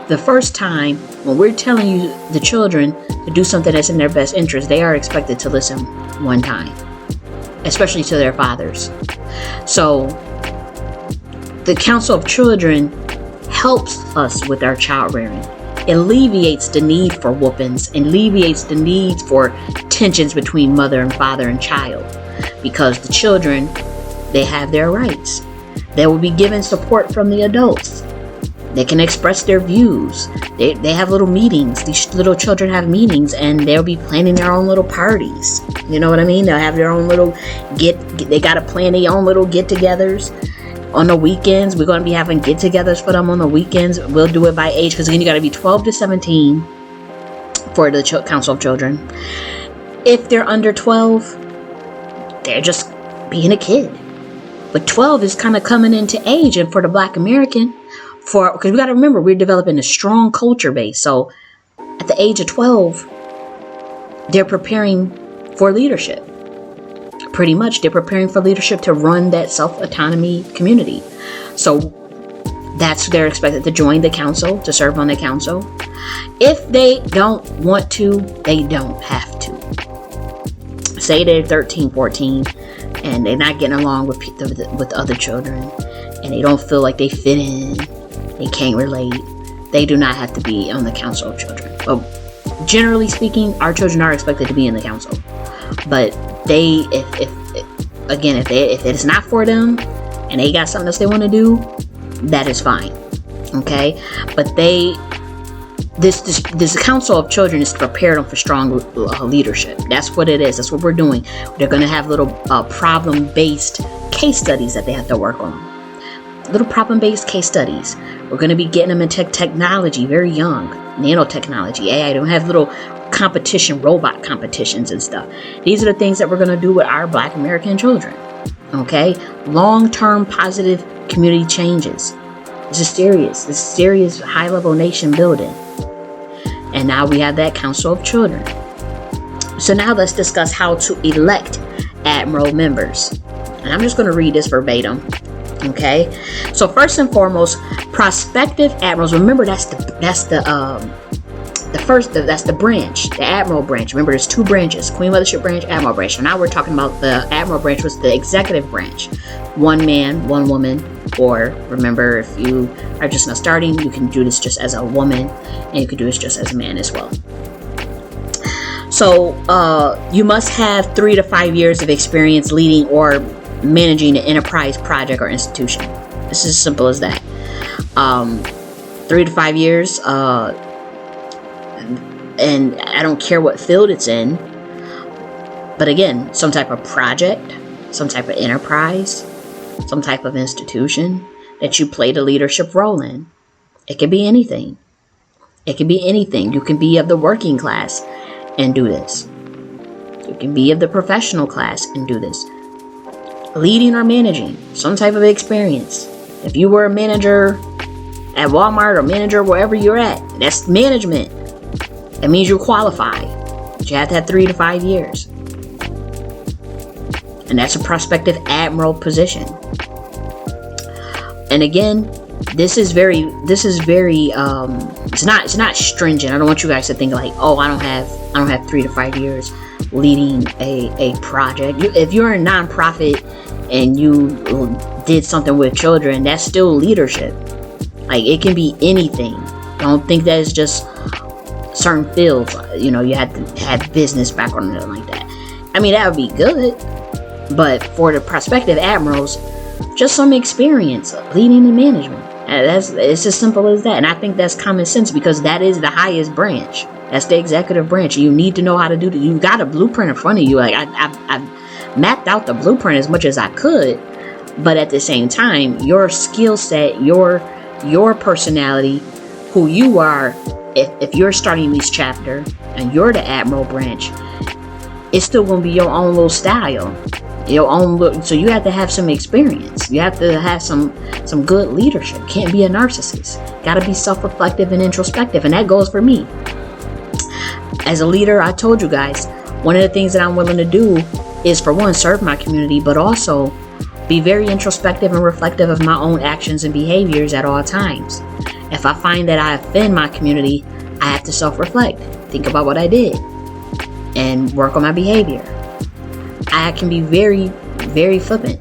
the first time, when we're telling you, the children, to do something that's in their best interest, they are expected to listen one time, especially to their fathers. So the Council of Children helps us with our child rearing. It alleviates the need for whoopings, alleviates the need for tensions between mother and father and child, because the children, they have their rights. They will be given support from the adults. They can express their views. They have little meetings. These little children have meetings, and they'll be planning their own little parties. You know what I mean? They'll have their own little they got to plan their own little get-togethers. On the weekends, we're going to be having get-togethers for them on the weekends. We'll do it by age, because again, you got to be 12 to 17 for the Council of Children. If they're under 12, they're just being a kid. But 12 is kind of coming into age, and for the Black American, because we got to remember, we're developing a strong culture base. So at the age of 12, they're preparing for leadership. Pretty much, they're preparing for leadership to run that self-autonomy community. So they're expected to join the council, to serve on the council. If they don't want to, they don't have to. Say they're 13, 14, and they're not getting along with other children, and they don't feel like they fit in, they can't relate, they do not have to be on the council of children. Well, generally speaking, our children are expected to be in the council. But if it's not for them, and they got something else they want to do, that is fine. Okay? But this council of children is to prepare them for strong leadership. That's what it is. That's what we're doing. They're going to have little problem-based case studies that they have to work on. Little problem-based case studies. We're going to be getting them into technology very young. Nanotechnology, AI. Don't have little robot competitions and stuff. These are the things that we're going to do with our Black American children. Okay? Long-term positive community changes. This is serious. This is serious high-level nation building. And now we have that Council of Children. So now let's discuss how to elect Admiral members. And I'm just going to read this verbatim. Okay? So first and foremost, prospective admirals. Remember, that's the branch, the Admiral branch. Remember, there's two branches: Queen Mothership branch, Admiral branch. So now we're talking about the Admiral branch, was the executive branch. One man, one woman. Or remember, if you are just not starting, you can do this just as a woman, and you can do this just as a man as well. So you must have 3 to 5 years of experience leading or managing an enterprise, project, or institution. It's as simple as that. 3 to 5 years, and I don't care what field it's in, but again, some type of project, some type of enterprise, some type of institution that you played a leadership role in. It could be anything. It can be anything. You can be of the working class and do this. You can be of the professional class and do this. Leading or managing, some type of experience. If you were a manager at Walmart or manager wherever you're at, that's management. That means you're qualified. But you have to have 3 to 5 years. And that's a prospective admiral position. And again, this is very it's not stringent. I don't want you guys to think like, oh, I don't have 3 to 5 years leading a project. If you're a nonprofit and you did something with children, that's still leadership. Like, it can be anything. Don't think that it's just certain fields. You know, you have to have business background or something like that. I mean, that would be good. But for the prospective admirals, just some experience leading and management. It's as simple as that. And I think that's common sense, because that is the highest branch. That's the executive branch. You need to know how to do that. You got a blueprint in front of you. Like, I've mapped out the blueprint as much as I could. But at the same time, your skill set, your personality, who you are, if you're starting this chapter and you're the admiral branch, it's still going to be your own little style. Your own look. So you have to have some experience. You have to have some good leadership. Can't be a narcissist. Got to be self-reflective and introspective. And that goes for me. As a leader, I told you guys, one of the things that I'm willing to do is, for one, serve my community, but also be very introspective and reflective of my own actions and behaviors at all times. If I find that I offend my community, I have to self-reflect. Think about what I did and work on my behavior. I can be very, very flippant.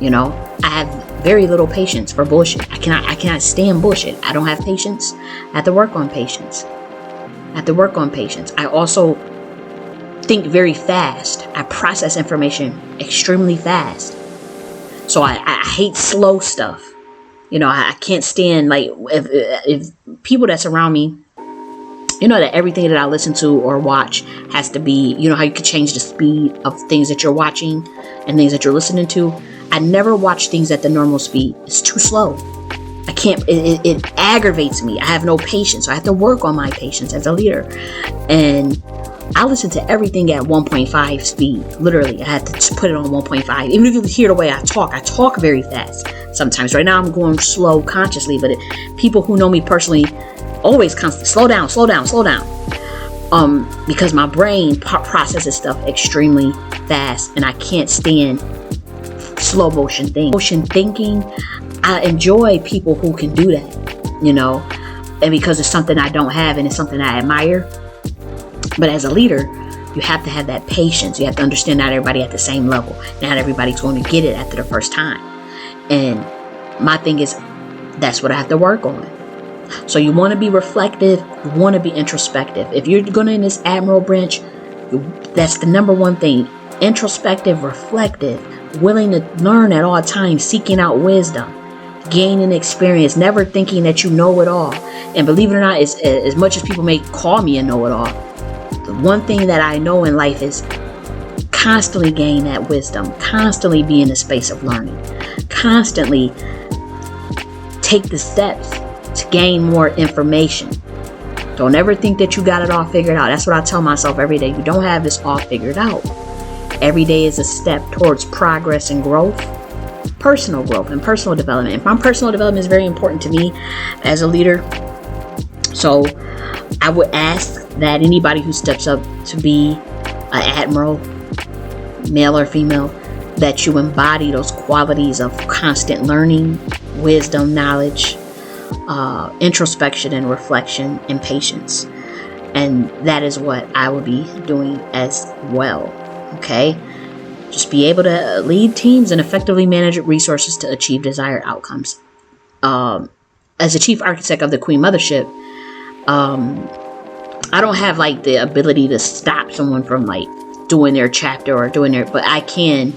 You know, I have very little patience for bullshit. I cannot stand bullshit. I don't have patience. I have to work on patience. I also think very fast. I process information extremely fast. So I hate slow stuff. You know, I can't stand, like, if people that surround me, you know, that everything that I listen to or watch has to be, you know how you could change the speed of things that you're watching and things that you're listening to. I never watch things at the normal speed. It's too slow. I can't, it aggravates me. I have no patience. So I have to work on my patience as a leader. And I listen to everything at 1.5 speed. Literally, I had to put it on 1.5. Even if you hear the way I talk very fast. sometimes. Right now I'm going slow consciously, but people who know me personally always constantly slow down, because my brain processes stuff extremely fast, and I can't stand slow motion thinking. I enjoy people who can do that, and because it's something I don't have, and it's something I admire. But as a leader, you have to have that patience. You have to understand not everybody at the same level. Not everybody's going to get it after the first time. And my thing is, that's what I have to work on. So you want to be reflective. You want to be introspective. If you're going in this Admiral branch, that's the number one thing. Introspective, reflective, willing to learn at all times, seeking out wisdom, gaining experience, never thinking that you know it all. And believe it or not, as much as people may call me a know-it-all, the one thing that I know in life is constantly gain that wisdom, constantly be in a space of learning, constantly take the steps to gain more information. Don't ever think that you got it all figured out. That's what I tell myself every day. You don't have this all figured out. Every day is a step towards progress and growth, personal growth and personal development. And my personal development is very important to me as a leader. So I would ask that anybody who steps up to be an admiral, male or female, that you embody those qualities of constant learning, wisdom, knowledge, introspection and reflection, and patience. And that is what I will be doing as well. Okay? Just be able to lead teams and effectively manage resources to achieve desired outcomes. As a chief architect of the Queen Mothership, I don't have like the ability to stop someone from like doing their chapter or doing their, but I can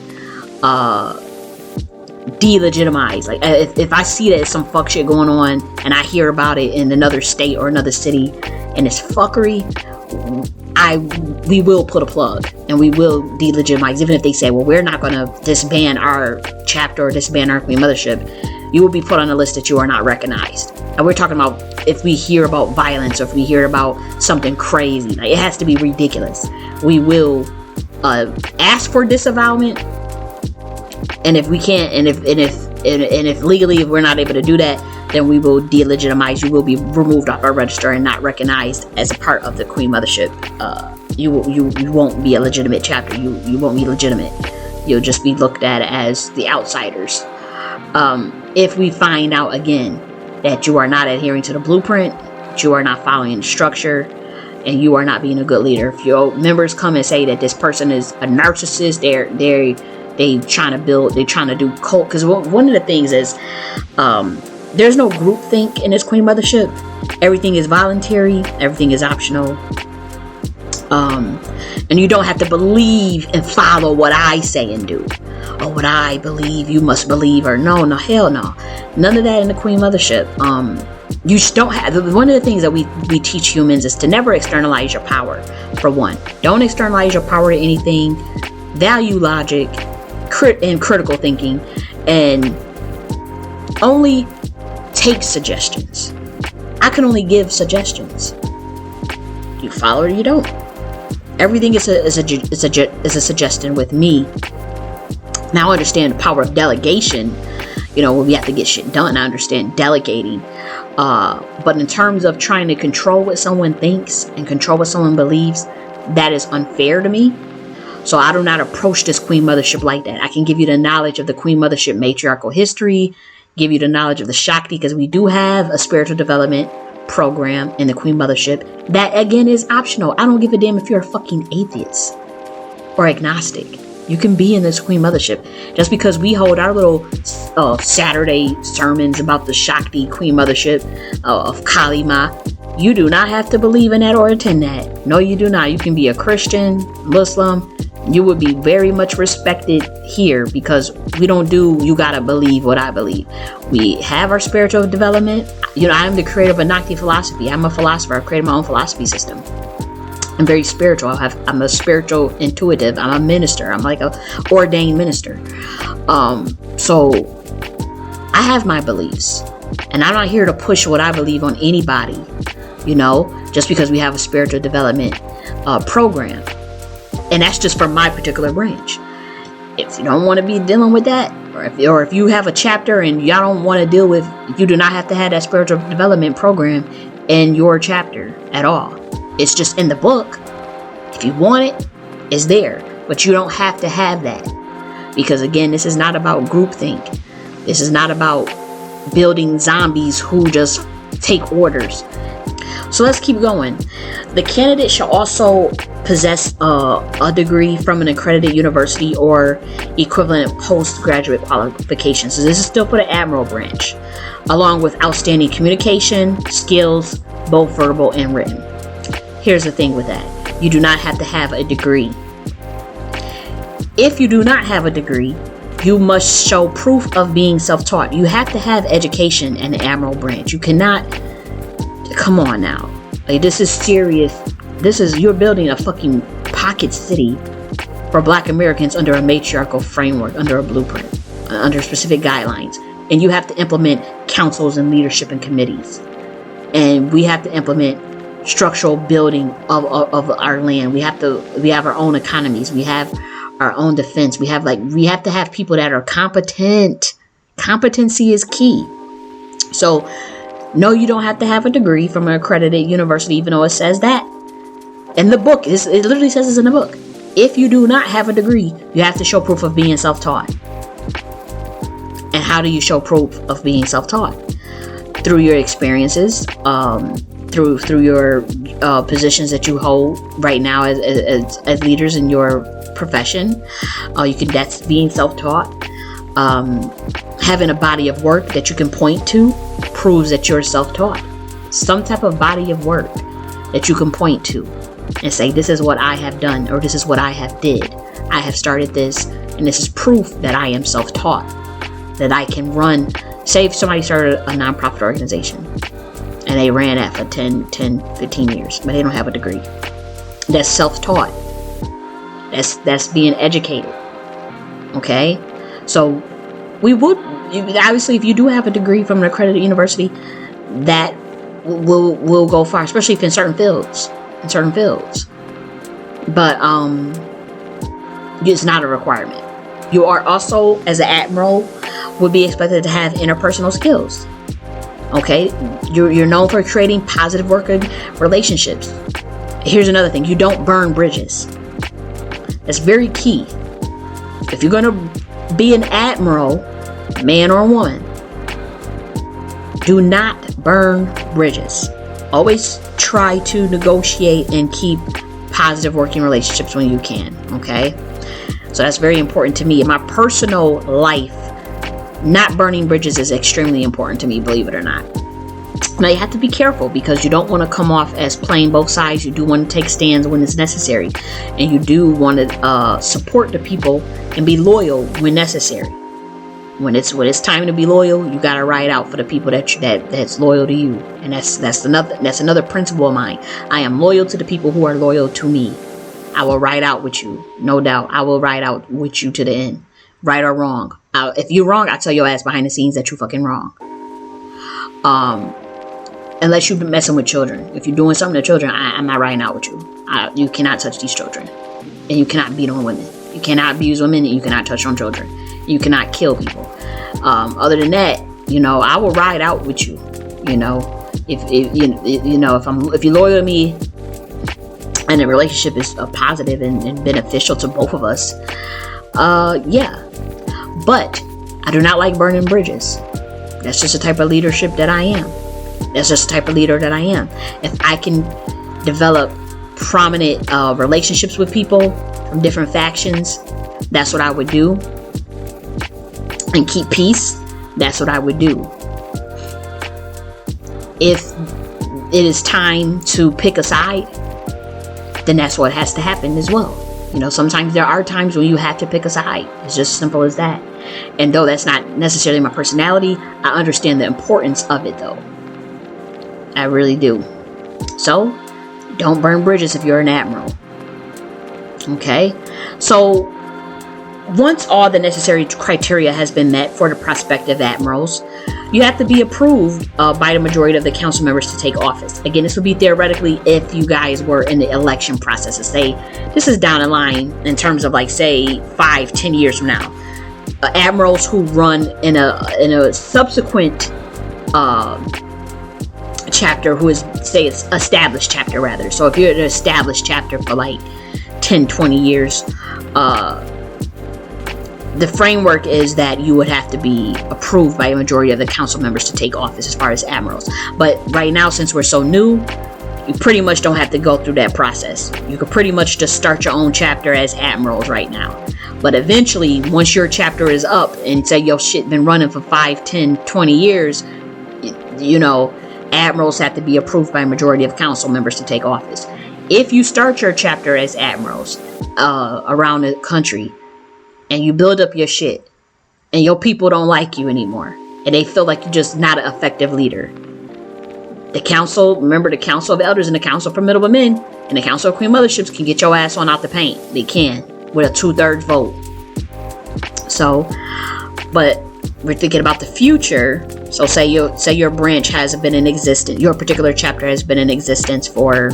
delegitimize. Like if I see that some fuck shit going on and I hear about it in another state or another city and it's fuckery, we will put a plug and we will delegitimize. Even if they say, well, we're not going to disband our chapter or disband our Queen Mothership, you will be put on a list that you are not recognized. And we're talking about if we hear about violence or if we hear about something crazy, like it has to be ridiculous. We will ask for disavowalment, and if we can't, and if legally if we're not able to do that, then we will delegitimize. You will be removed off our register and not recognized as a part of the Queen Mothership. You won't be a legitimate chapter. You won't be legitimate. You'll just be looked at as the outsiders. If we find out again that you are not adhering to the blueprint, that you are not following the structure, and you are not being a good leader, if your members come and say that this person is a narcissist, they trying to do cult, because one of the things is there's no groupthink in this Queen Mothership. Everything is voluntary, everything is optional, and you don't have to believe and follow what I say and do, or what I believe you must believe, or no, hell no, none of that in the Queen Mothership. You just don't have. One of the things that we teach humans is to never externalize your power. For one, don't externalize your power to anything. Value logic and critical thinking, and only take suggestions. I can only give suggestions. You follow or you don't. Everything is a suggestion with me. Now I understand the power of delegation. When we have to get shit done, I understand delegating. But in terms of trying to control what someone thinks and control what someone believes, that is unfair to me. So I do not approach this Queen Mothership like that. I can give you the knowledge of the Queen Mothership matriarchal history, give you the knowledge of the Shakti, because we do have a spiritual development program in the Queen Mothership that, again, is optional. I don't give a damn if you're a fucking atheist or agnostic. You can be in this Queen Mothership. Just because we hold our little Saturday sermons about the Shakti Queen Mothership of Kali Ma, you do not have to believe in that or attend that. No, you do not. You can be a Christian, Muslim. You would be very much respected here, because we don't do you gotta believe what I believe. We have our spiritual development. I am the creator of a Nakti philosophy. I'm a philosopher. I've created my own philosophy system. I'm very spiritual. I'm a spiritual intuitive. I'm a minister. I'm like a ordained minister. So I have my beliefs, and I'm not here to push what I believe on anybody, just because we have a spiritual development program. And that's just for my particular branch. If you don't want to be dealing with that, or if you have a chapter and y'all don't want to deal with, you do not have to have that spiritual development program in your chapter at all. It's just in the book. If you want it, it's there. But you don't have to have that. Because again, this is not about groupthink. This is not about building zombies who just take orders. So let's keep going. The candidate shall also possess a degree from an accredited university or equivalent postgraduate qualifications. So this is still for the Admiral branch, along with outstanding communication skills, both verbal and written. Here's the thing with that. You do not have to have a degree. If you do not have a degree, you must show proof of being self-taught. You have to have education in the Admiral branch. You cannot, come on now. Like, this is serious. You're building a fucking pocket city for Black Americans under a matriarchal framework, under a blueprint, under specific guidelines. And you have to implement councils and leadership and committees. And we have to implement structural building of our land. We have our own economies. We have our own defense. We have to have people that are competent. Competency is key. So no, you don't have to have a degree from an accredited university, even though it says that in the book. It literally says this in the book. If you do not have a degree, you have to show proof of being self-taught. And how do you show proof of being self-taught? Through your experiences, through your positions that you hold right now as leaders in your profession. That's being self-taught. Having a body of work that you can point to proves that you're self-taught. Some type of body of work that you can point to and say, this is what I have done, or this is what I have did. I have started this, and this is proof that I am self-taught, that I can run. Say if somebody started a nonprofit organization and they ran that for 10, 15 years, but they don't have a degree. That's self-taught. That's being educated. Okay? So we would, obviously, if you do have a degree from an accredited university, that will go far, especially if in certain fields. But it's not a requirement. You are also, as an admiral, would be expected to have interpersonal skills. Okay? You're known for creating positive working relationships. Here's another thing. You don't burn bridges. That's very key. If you're going to be an admiral, man or woman, do not burn bridges. Always try to negotiate and keep positive working relationships when you can. Okay? So that's very important to me. In my personal life, not burning bridges is extremely important to me, believe it or not. Now you have to be careful, because you don't want to come off as playing both sides. You do want to take stands when it's necessary, and you do want to support the people and be loyal when necessary. When it's time to be loyal, you gotta ride out for the people that's loyal to you, and that's another principle of mine. I am loyal to the people who are loyal to me. I will ride out with you, no doubt. I will ride out with you to the end, right or wrong. If you're wrong, I'll tell your ass behind the scenes that you're fucking wrong. Unless you've been messing with children. If you're doing something to children, I'm not riding out with you. You cannot touch these children, and you cannot beat on women. You cannot abuse women, and you cannot touch on children. You cannot kill people. Other than that, I will ride out with you. If you're loyal to me, and the relationship is positive and beneficial to both of us, yeah. But I do not like burning bridges. That's just the type of leadership that I am. That's just the type of leader that I am. If I can develop prominent relationships with people from different factions, that's what I would do. And keep peace, that's what I would do. If it is time to pick a side, then that's what has to happen as well. Sometimes there are times when you have to pick a side. It's just as simple as that. And though that's not necessarily my personality, I understand the importance of it, though. I really do. So, don't burn bridges if you're an admiral. Okay? So, once all the necessary criteria has been met for the prospective admirals, you have to be approved by the majority of the council members to take office. Again, this would be theoretically if you guys were in the election process. Say, this is down the line in terms of say 5-10 years from now. admirals who run in a subsequent chapter, who is, say, it's established chapter rather. So if you're in an established chapter for like 10-20 years, the framework is that you would have to be approved by a majority of the council members to take office as far as admirals. But right now, since we're so new, you pretty much don't have to go through that process. You could pretty much just start your own chapter as admirals right now. But eventually, once your chapter is up and say your shit been running for 5, 10, 20 years, you know, admirals have to be approved by a majority of council members to take office. If you start your chapter as admirals around the country, and you build up your shit, and your people don't like you anymore, and they feel like you're just not an effective leader, the council, remember the Council of Elders and the Council of Formidable Men and the Council of Queen Motherships can get your ass on out the paint. They can, with a 2/3 vote. So, but we're thinking about the future. So say your branch has been in existence, your particular chapter has been in existence for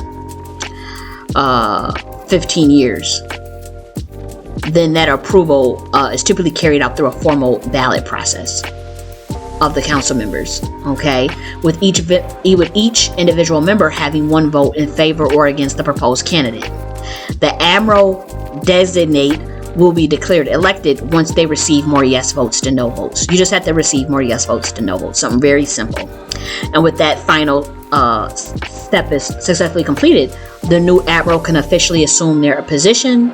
15 years. Then that approval is typically carried out through a formal ballot process of the council members, okay, with each individual member having one vote in favor or against the proposed candidate. The admiral designate will be declared elected once they receive more yes votes than no votes. You just have to receive more yes votes than no votes. Something very simple. And with that final step is successfully completed, the new admiral can officially assume their position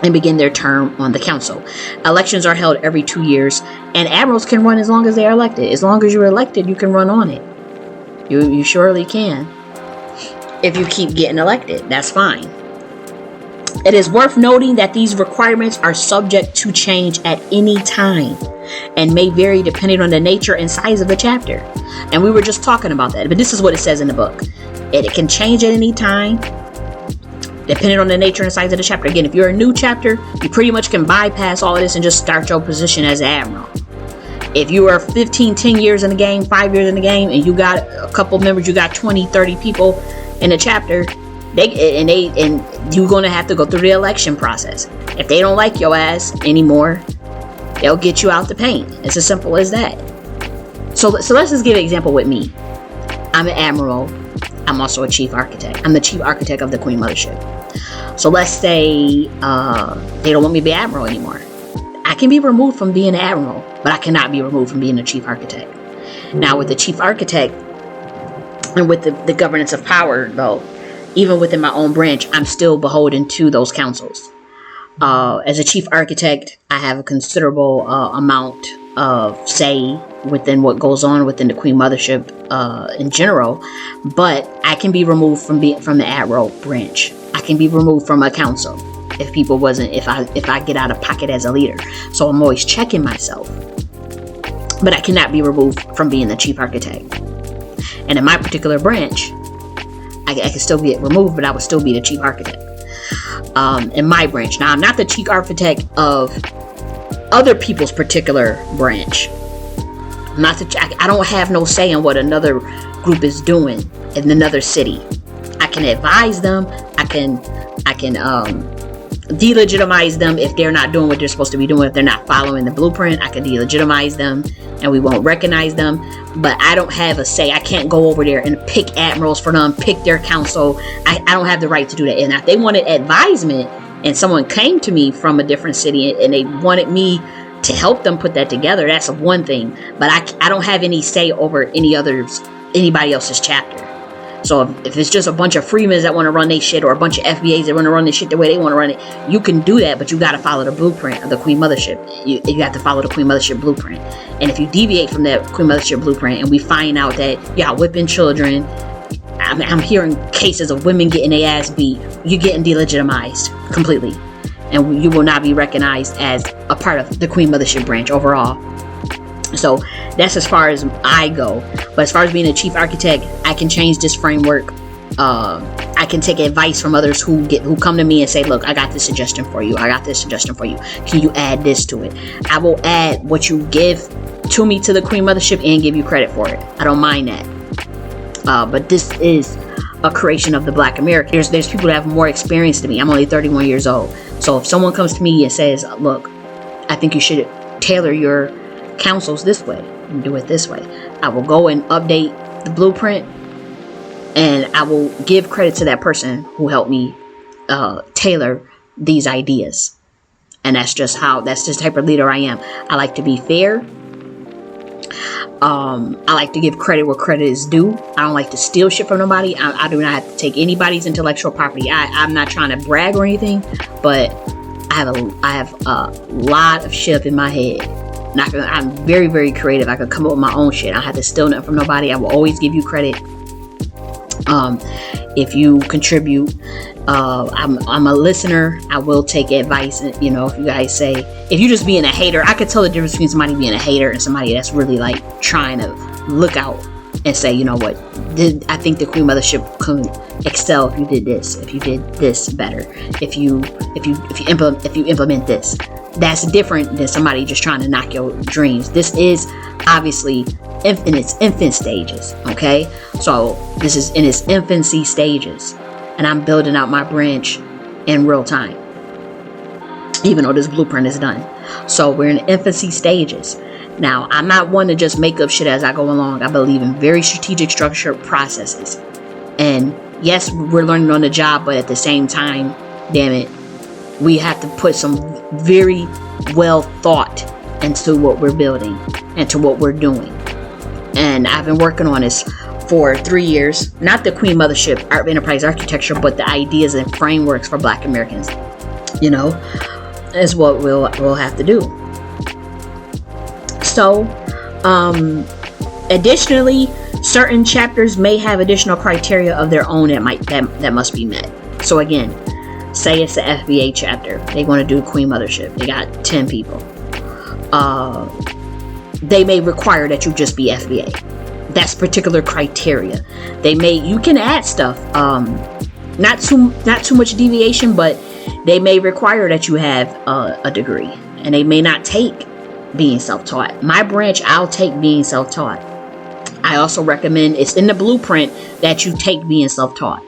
and begin their term on the council. Elections are held every 2 years, and admirals can run as long as they are elected. As long as you're elected, you can run on it. You surely can. If you keep getting elected, that's fine. It is worth noting that these requirements are subject to change at any time and may vary depending on the nature and size of the chapter. And we were just talking about that, but this is what it says in the book. It can change at any time depending on the nature and size of the chapter. Again, if you're a new chapter, you pretty much can bypass all of this and just start your position as admiral. If you are 15, 10 years in the game, 5 years in the game, and you got a couple members, you got 20, 30 people in the chapter, and you're going to have to go through the election process. If they don't like your ass anymore, they'll get you out the paint. It's as simple as that. So let's just give an example with me. I'm an admiral. I'm also a chief architect. I'm the chief architect of the Queen Mothership. So let's say they don't want me to be admiral anymore. I can be removed from being an admiral, but I cannot be removed from being a chief architect. Now, with the chief architect and with the governance of power, though, even within my own branch, I'm still beholden to those councils. As a chief architect, I have a considerable amount of say within what goes on within the Queen Mothership in general, but I can be removed from the admiral branch. I can be removed from a council if I get out of pocket as a leader. So I'm always checking myself, but I cannot be removed from being the chief architect. And in my particular branch, I can still get removed, but I would still be the chief architect in my branch. Now, I'm not the chief architect of other people's particular branch. I don't have no say in what another group is doing in another city. I can advise them. I can delegitimize them if they're not doing what they're supposed to be doing. If they're not following the blueprint, I can delegitimize them, and we won't recognize them. But I don't have a say. I can't go over there and pick admirals for them, pick their council. I don't have the right to do that. And if they wanted advisement, and someone came to me from a different city and they wanted me to help them put that together, that's one thing. But I don't have any say over anybody else's chapter. So if it's just a bunch of freemans that want to run their shit, or a bunch of FBAs that want to run their shit the way they want to run it, you can do that, but you got to follow the blueprint of the Queen Mothership. You have to follow the Queen Mothership blueprint. And if you deviate from that Queen Mothership blueprint and we find out that y'all whipping children, I'm hearing cases of women getting their ass beat, you're getting delegitimized completely. And you will not be recognized as a part of the Queen Mothership branch overall. So that's as far as I go. But as far as being a chief architect, I can change this framework. I can take advice from others who come to me and say, look, I got this suggestion for you. I got this suggestion for you. Can you add this to it? I will add what you give to me to the Queen Mothership and give you credit for it. I don't mind that. But this is a creation of the Black American. There's people that have more experience than me. I'm only 31 years old. So if someone comes to me and says, look, I think you should tailor your councils this way and do it this way. I will go and update the blueprint, and I will give credit to that person who helped me tailor these ideas. And that's just the type of leader I am. I like to be fair. I like to give credit where credit is due. I don't like to steal shit from nobody. I do not have to take anybody's intellectual property. I'm not trying to brag or anything, but I have a lot of shit up in my head. And I'm very, very creative. I could come up with my own shit. I don't have to steal nothing from nobody. I will always give you credit. If you contribute, I'm a listener. I will take advice. If you guys say, if you're just being a hater, I could tell the difference between somebody being a hater and somebody that's really like trying to look out and say, you know what, I think the Queen Mothership could excel if you did this, if you did this better, if you implement this. That's different than somebody just trying to knock your dreams. This is obviously in its infant stages, okay? So this is in its infancy stages, and I'm building out my branch in real time, even though this blueprint is done. So we're in infancy stages. Now, I'm not one to just make up shit as I go along. I believe in very strategic, structured processes. And yes, we're learning on the job, but at the same time, damn it, we have to put some very well thought into what we're building and to what we're doing. And I've been working on this for 3 years. Not the Queen Mothership enterprise architecture, but the ideas and frameworks for Black Americans. Is what we'll have to do. So, additionally, certain chapters may have additional criteria of their own that must be met. So again, say it's the FBA chapter. They want to do Queen Mothership. They got 10 people. They may require that you just be FBA. That's particular criteria. You can add stuff. Not too much deviation, but they may require that you have a degree, and they may not take being self-taught. My branch, I'll take being self-taught. I also recommend, it's in the blueprint, that you take being self-taught.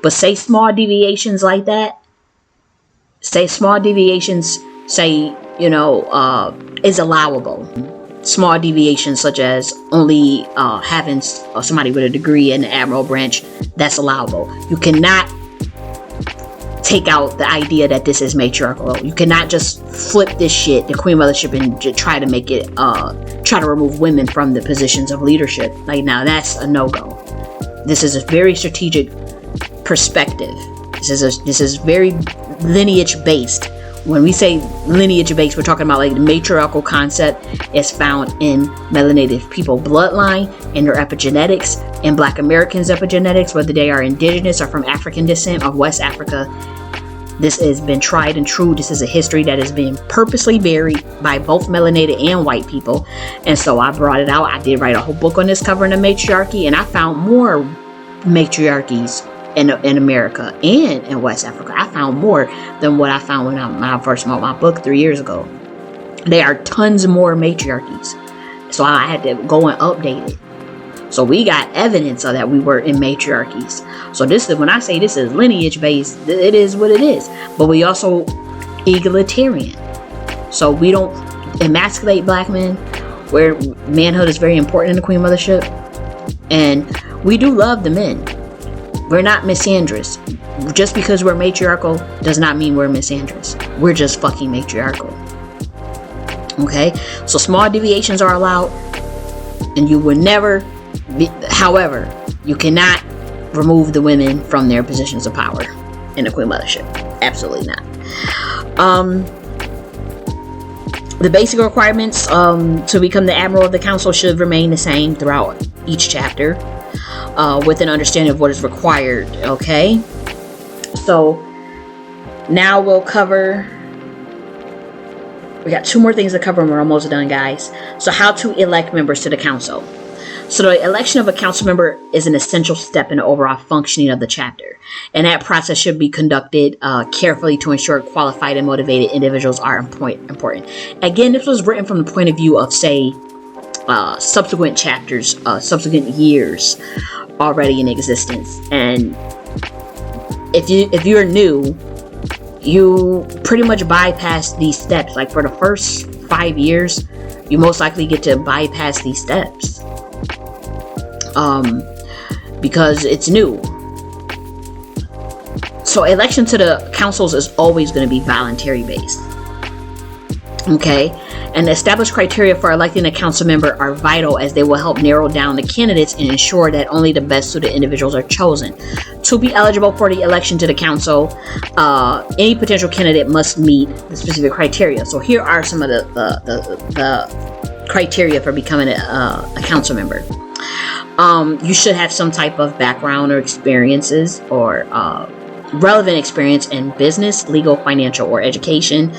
But say small deviations like that, is allowable. Small deviations such as only having somebody with a degree in the Admiral branch, that's allowable. You cannot take out the idea that this is matriarchal. You cannot just flip this shit, the Queen Mothership, and try to make it, try to remove women from the positions of leadership. Like, now that's a no-go. This is a very strategic perspective. This is very lineage based. When we say lineage based, we're talking about like the matriarchal concept is found in melanated people bloodline, in their epigenetics, in Black Americans' epigenetics, whether they are indigenous or from African descent of West Africa. This has been tried and true. This is a history that has been purposely buried by both melanated and white people. And so I brought it out. I did write a whole book on this, covering the matriarchy, and I found more matriarchies in America and in West Africa. I found more than what I found when I first wrote my book 3 years ago. There are tons more matriarchies. So I had to go and update it. So we got evidence of that we were in matriarchies. So this is, when I say this is lineage based, it is what it is. But we also egalitarian. So we don't emasculate Black men, where manhood is very important in the Queen Mothership. And we do love the men. We're not misandrous. Just because we're matriarchal does not mean we're misandrous. We're just fucking matriarchal. Okay? So small deviations are allowed, and you will never be, however, you cannot remove the women from their positions of power in the Queen Mothership. Absolutely not. The basic requirements to become the Admiral of the Council should remain the same throughout each chapter, with an understanding of what is required. Okay, so now we'll cover, we got 2 more things to cover and we're almost done, guys. So how to elect members to the council. So the election of a council member is an essential step in the overall functioning of the chapter, and that process should be conducted carefully to ensure qualified and motivated individuals are important. Again, this was written from the point of view of, say, subsequent chapters, subsequent years already in existence. And if you're new, you pretty much bypass these steps. Like for the first 5 years, you most likely get to bypass these steps. Because it's new. So election to the councils is always going to be voluntary based. Okay, and the established criteria for electing a council member are vital, as they will help narrow down the candidates and ensure that only the best suited individuals are chosen. To be eligible for the election to the council, any potential candidate must meet the specific criteria. So here are some of the criteria for becoming a council member. You should have some type of background or experiences, or relevant experience in business, legal, financial, or education.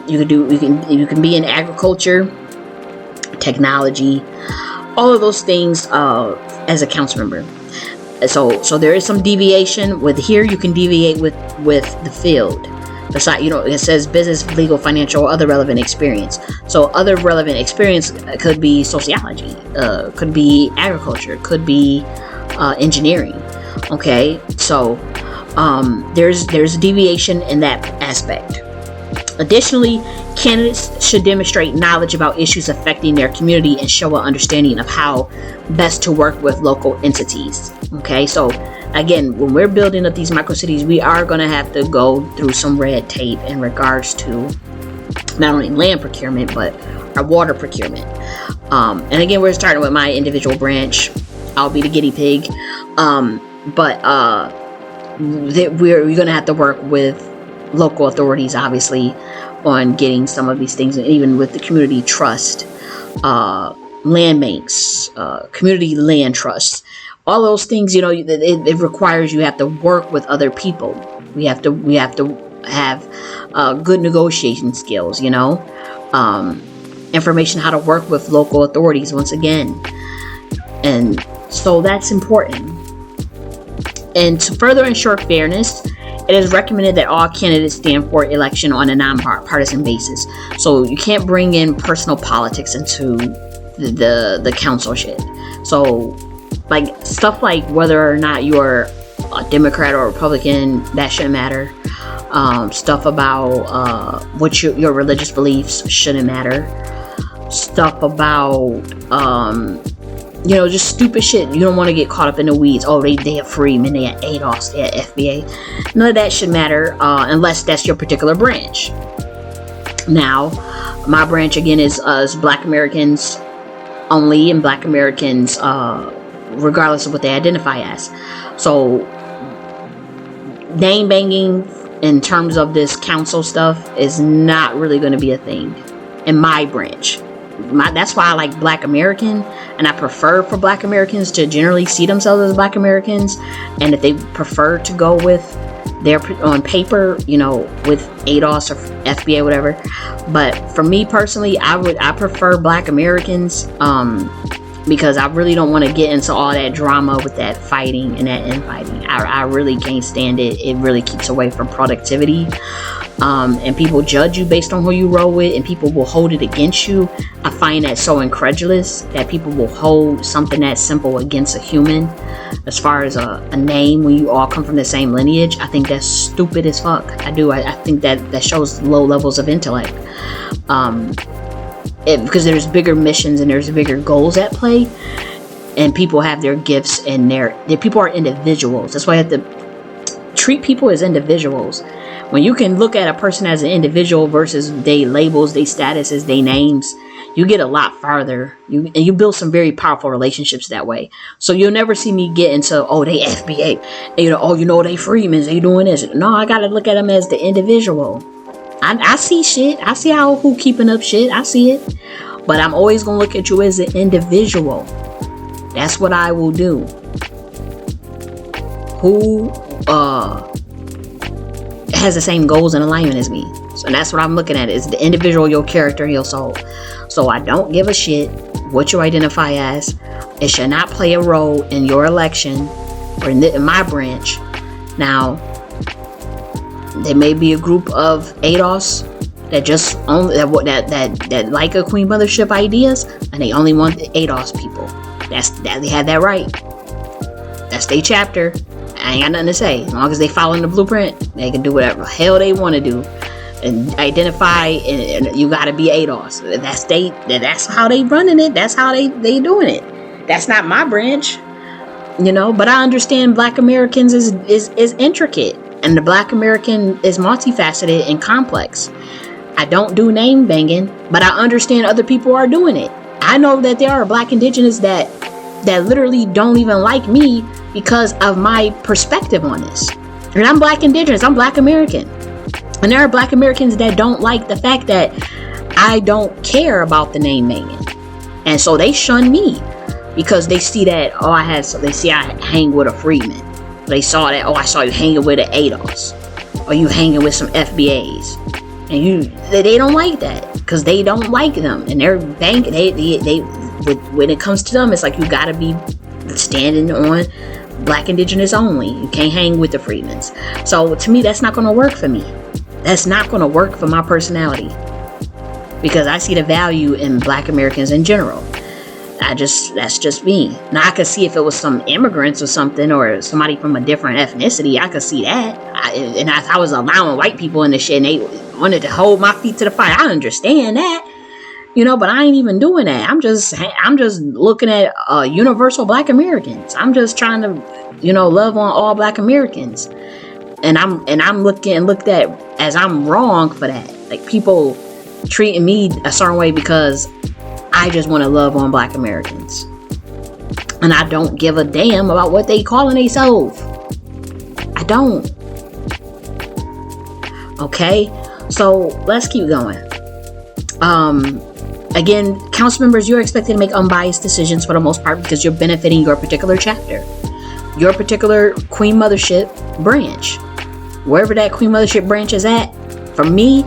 You can be in agriculture, technology, all of those things as a council member. So there is some deviation with here. You can deviate with the field. Besides, it says business, legal, financial, or other relevant experience. So other relevant experience could be sociology, could be agriculture, could be engineering. Okay, so there's a deviation in that aspect. Additionally, candidates should demonstrate knowledge about issues affecting their community and show an understanding of how best to work with local entities. Okay, so again, when we're building up these micro cities, we are going to have to go through some red tape in regards to not only land procurement, but our water procurement. And again, we're starting with my individual branch. I'll be the guinea pig. But we're going to have to work with local authorities, obviously, on getting some of these things, and even with the community trust, land banks, community land trusts, all those things. It requires you have to work with other people. We have to have good negotiation skills. Information how to work with local authorities once again, and so that's important. And to further ensure fairness, it is recommended that all candidates stand for election on a nonpartisan basis. So you can't bring in personal politics into the council shit. So like stuff like whether or not you're a Democrat or Republican, that shouldn't matter. Stuff about what your religious beliefs shouldn't matter. Stuff about just stupid shit. You don't want to get caught up in the weeds. Oh, they have Freeman, they have ADOS, they have FBA. None of that should matter unless that's your particular branch. Now, my branch again is Black Americans only, and Black Americans regardless of what they identify as. So, name banging in terms of this council stuff is not really going to be a thing in my branch. That's why I like Black American, and I prefer for Black Americans to generally see themselves as Black Americans, and if they prefer to go with their on paper, with ADOS or FBA, whatever. But for me personally, I prefer Black Americans, because I really don't want to get into all that drama with that fighting and that infighting. I really can't stand it. It really keeps away from productivity. And people judge you based on who you roll with, and people will hold it against you. I find that so incredulous that people will hold something that simple against a human, as far as a name, when you all come from the same lineage. I think that's stupid as fuck. I do. I think that shows low levels of intellect. Because there's bigger missions and there's bigger goals at play, and people have their gifts, and their people are individuals. That's why you have to treat people as individuals. When you can look at a person as an individual versus they labels, they statuses, they names, you get a lot farther. You build some very powerful relationships that way. So you'll never see me get into, oh, they FBA, and, they Freemans, they doing this. No, I gotta look at them as the individual. I see shit. I see who keeping up shit. I see it. But I'm always gonna look at you as an individual. That's what I will do. Who has the same goals and alignment as me. So that's what I'm looking at, is the individual, your character, your soul. So I don't give a shit what you identify as. It should not play a role in your election or in my branch. Now, there may be a group of ADOS that just only that like a Queen Mothership ideas, and they only want the ADOS people. They had that right. That's their chapter. I ain't got nothing to say. As long as they following the blueprint, they can do whatever the hell they want to do. and identify, and you got to be ADOS. That's how they running it. That's how they doing it. That's not my branch, but I understand Black Americans is intricate, and the Black American is multifaceted and complex. I don't do name banging, but I understand other people are doing it. I know that there are Black Indigenous that literally don't even like me because of my perspective on this. And I'm Black Indigenous, I'm Black American. And there are Black Americans that don't like the fact that I don't care about the name banging. And so they shun me because they see that, they see I hang with a Freeman. They saw that, I saw you hanging with an ADOS. Or you hanging with some FBAs. And they don't like that because they don't like them. And they're banking, when it comes to them, it's like you gotta be standing on Black Indigenous only. You can't hang with the Freedmans. So to me, that's not gonna work for me. That's not gonna work for my personality. Because I see the value in Black Americans in general. That's just me. Now I could see if it was some immigrants or something, or somebody from a different ethnicity, I could see that. And if I was allowing white people in the shit and they wanted to hold my feet to the fire, I understand that. But I ain't even doing that. I'm just looking at universal Black Americans. I'm just trying to, love on all Black Americans. And I'm looked at as I'm wrong for that. Like, people treating me a certain way because I just want to love on Black Americans. And I don't give a damn about what they calling themselves. I don't. Okay? So let's keep going. Again, council members, you're expected to make unbiased decisions for the most part because you're benefiting your particular chapter, your particular Queen Mothership branch. Wherever that Queen Mothership branch is at, for me,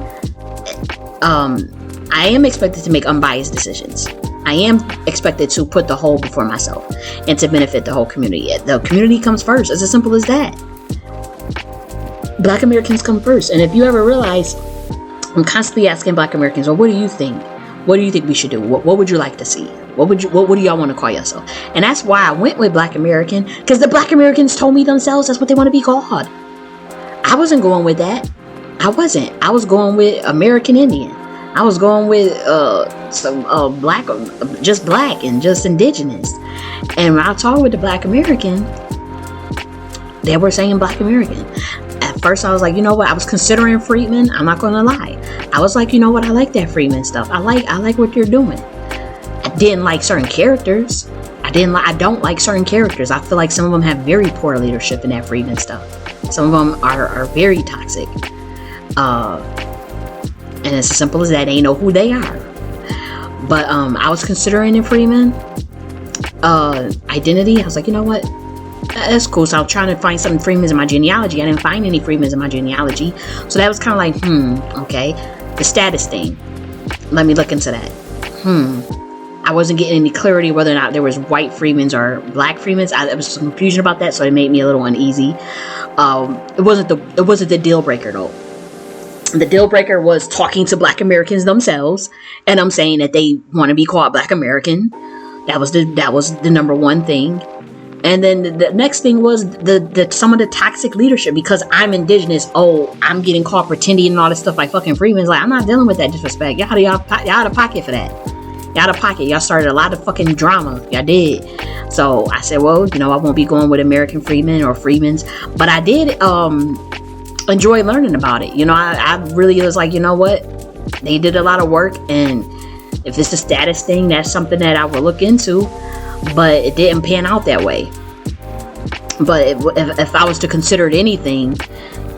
I am expected to make unbiased decisions. I am expected to put the whole before myself and to benefit the whole community. The community comes first. It's as simple as that. Black Americans come first. And if you ever realize, I'm constantly asking Black Americans, well, what do you think? What do you think we should do? What would you like to see? What do y'all want to call yourself? And that's why I went with Black American, because the Black Americans told me themselves that's what they want to be called. I wasn't going with that. I wasn't. I was going with American Indian. I was going with some black, just Black and just Indigenous. And when I talked with the Black American, they were saying Black American. At first I was like, you know what? I was considering Freedman. I'm not going to lie. I was like, you know what? I like that Freedman stuff. I like what you're doing. I didn't like certain characters. I don't like certain characters. I feel like some of them have very poor leadership in that Freedman stuff. Some of them are very toxic. And it's as simple as that. They know who they are. But I was considering in Freeman identity. I was like, you know what? That's cool. So I was trying to find some Freemans in my genealogy. I didn't find any Freemans in my genealogy. So that was kind of like, okay. The status thing. Let me look into that. I wasn't getting any clarity whether or not there was white Freemans or Black Freemans. There was some confusion about that, so it made me a little uneasy. It wasn't the deal breaker though. The deal breaker was talking to Black Americans themselves, and I'm saying that they want to be called Black American. That was the number one thing. And then the next thing was the some of the toxic leadership, because I'm Indigenous. Oh, I'm getting caught pretending and all this stuff like fucking Freeman's. Like, I'm not dealing with that disrespect. Y'all out of pocket for that. Y'all out of pocket. Y'all started a lot of fucking drama. Y'all did. So I said, well, I won't be going with American Freeman or Freemans, but I did enjoy learning about it. I really was like, you know what? They did a lot of work, and if it's a status thing, that's something that I will look into. But it didn't pan out that way. But if I was to consider it anything,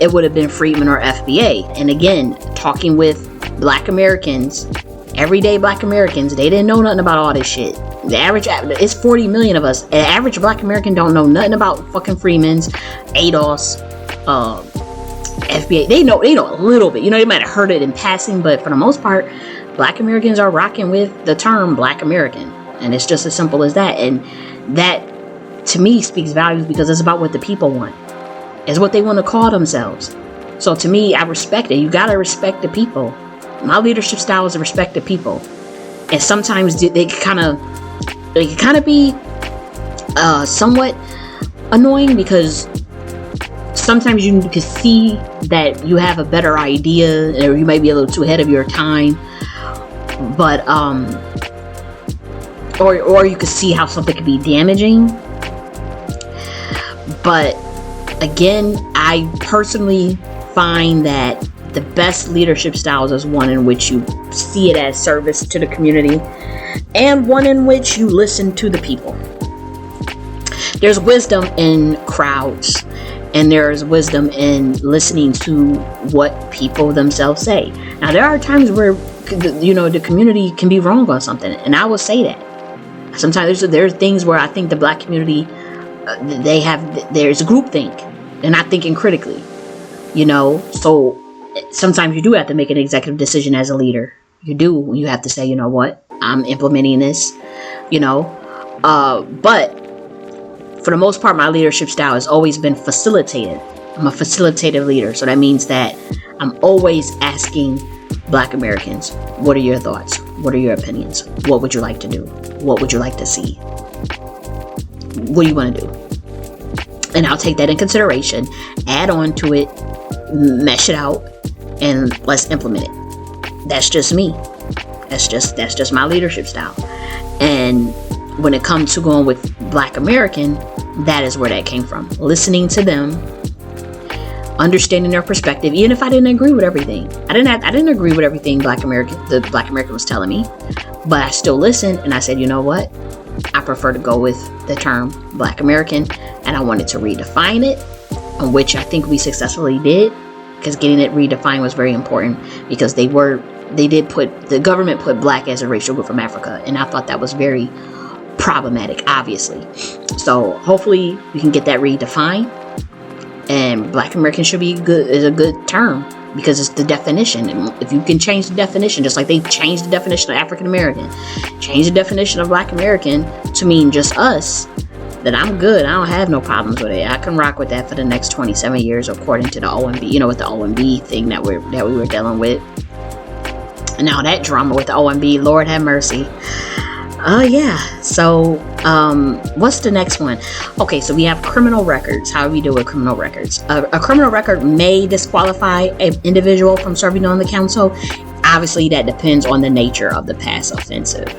it would have been Freedman or FBA. And again, talking with Black Americans, everyday Black Americans, they didn't know nothing about all this shit. The average, it's 40 million of us. The average Black American don't know nothing about fucking Freemans, ADOS, FBA. They know a little bit. They might have heard it in passing, but for the most part, Black Americans are rocking with the term Black American. And it's just as simple as that. And that, to me, speaks values, because it's about what the people want. It's what they want to call themselves. So to me, I respect it. You got to respect the people. My leadership style is to respect the people. And sometimes they can kind of be somewhat annoying, because sometimes you can see that you have a better idea, or you might be a little too ahead of your time, but or you could see how something could be damaging. But again, I personally find that the best leadership styles is one in which you see it as service to the community, and one in which you listen to the people. There's wisdom in crowds, and there's wisdom in listening to what people themselves say. Now, there are times where, the community can be wrong on something, and I will say that. Sometimes there's things where I think the black community, there's groupthink. They're not thinking critically, so sometimes you do have to make an executive decision as a leader. You do. You have to say, you know what, I'm implementing this, but for the most part, my leadership style has always been facilitative. I'm a facilitative leader. So that means that I'm always asking Black Americans, what are your thoughts? What are your opinions? What would you like to do? What would you like to see? What do you want to do? And I'll take that in consideration, add on to it, mesh it out, and let's implement it. That's just me. That's just my leadership style. And when it comes to going with Black American, that is where that came from. Listening to them, understanding their perspective, even if I didn't agree with everything. I didn't agree with everything the Black American was telling me, but I still listened, and I said, you know what? I prefer to go with the term Black American, and I wanted to redefine it, which I think we successfully did, because getting it redefined was very important, because the government put Black as a racial group from Africa, and I thought that was very problematic, obviously. So hopefully we can get that redefined, and Black American is a good term, because it's the definition. And if you can change the definition, just like they changed the definition of African American, change the definition of Black American to mean just us, then I'm good. I don't have no problems with it. I can rock with that for the next 27 years, according to the OMB. With the OMB thing that we were dealing with, and now that drama with the OMB, Lord have mercy. Yeah. So, what's the next one? Okay, so we have criminal records. How do we deal with criminal records? A criminal record may disqualify an individual from serving on the council. Obviously, that depends on the nature of the past offensive.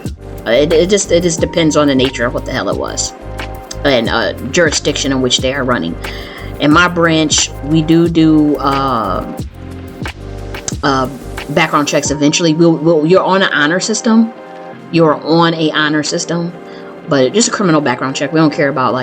It just depends on the nature of what the hell it was, and jurisdiction in which they are running. In my branch, we do background checks. Eventually, you're on an honor system. You're on a honor system, but just a criminal background check. We don't care about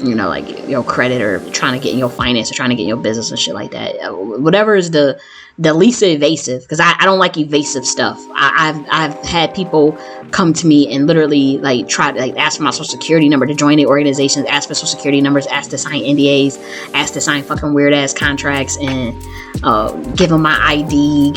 your credit, or trying to get in your finance, or trying to get in your business and shit like that. Whatever is the least evasive, because I don't like evasive stuff. I've had people come to me and literally try to ask for my social security number to join the organizations, ask for social security numbers, ask to sign NDAs, ask to sign fucking weird ass contracts, and give them my ID,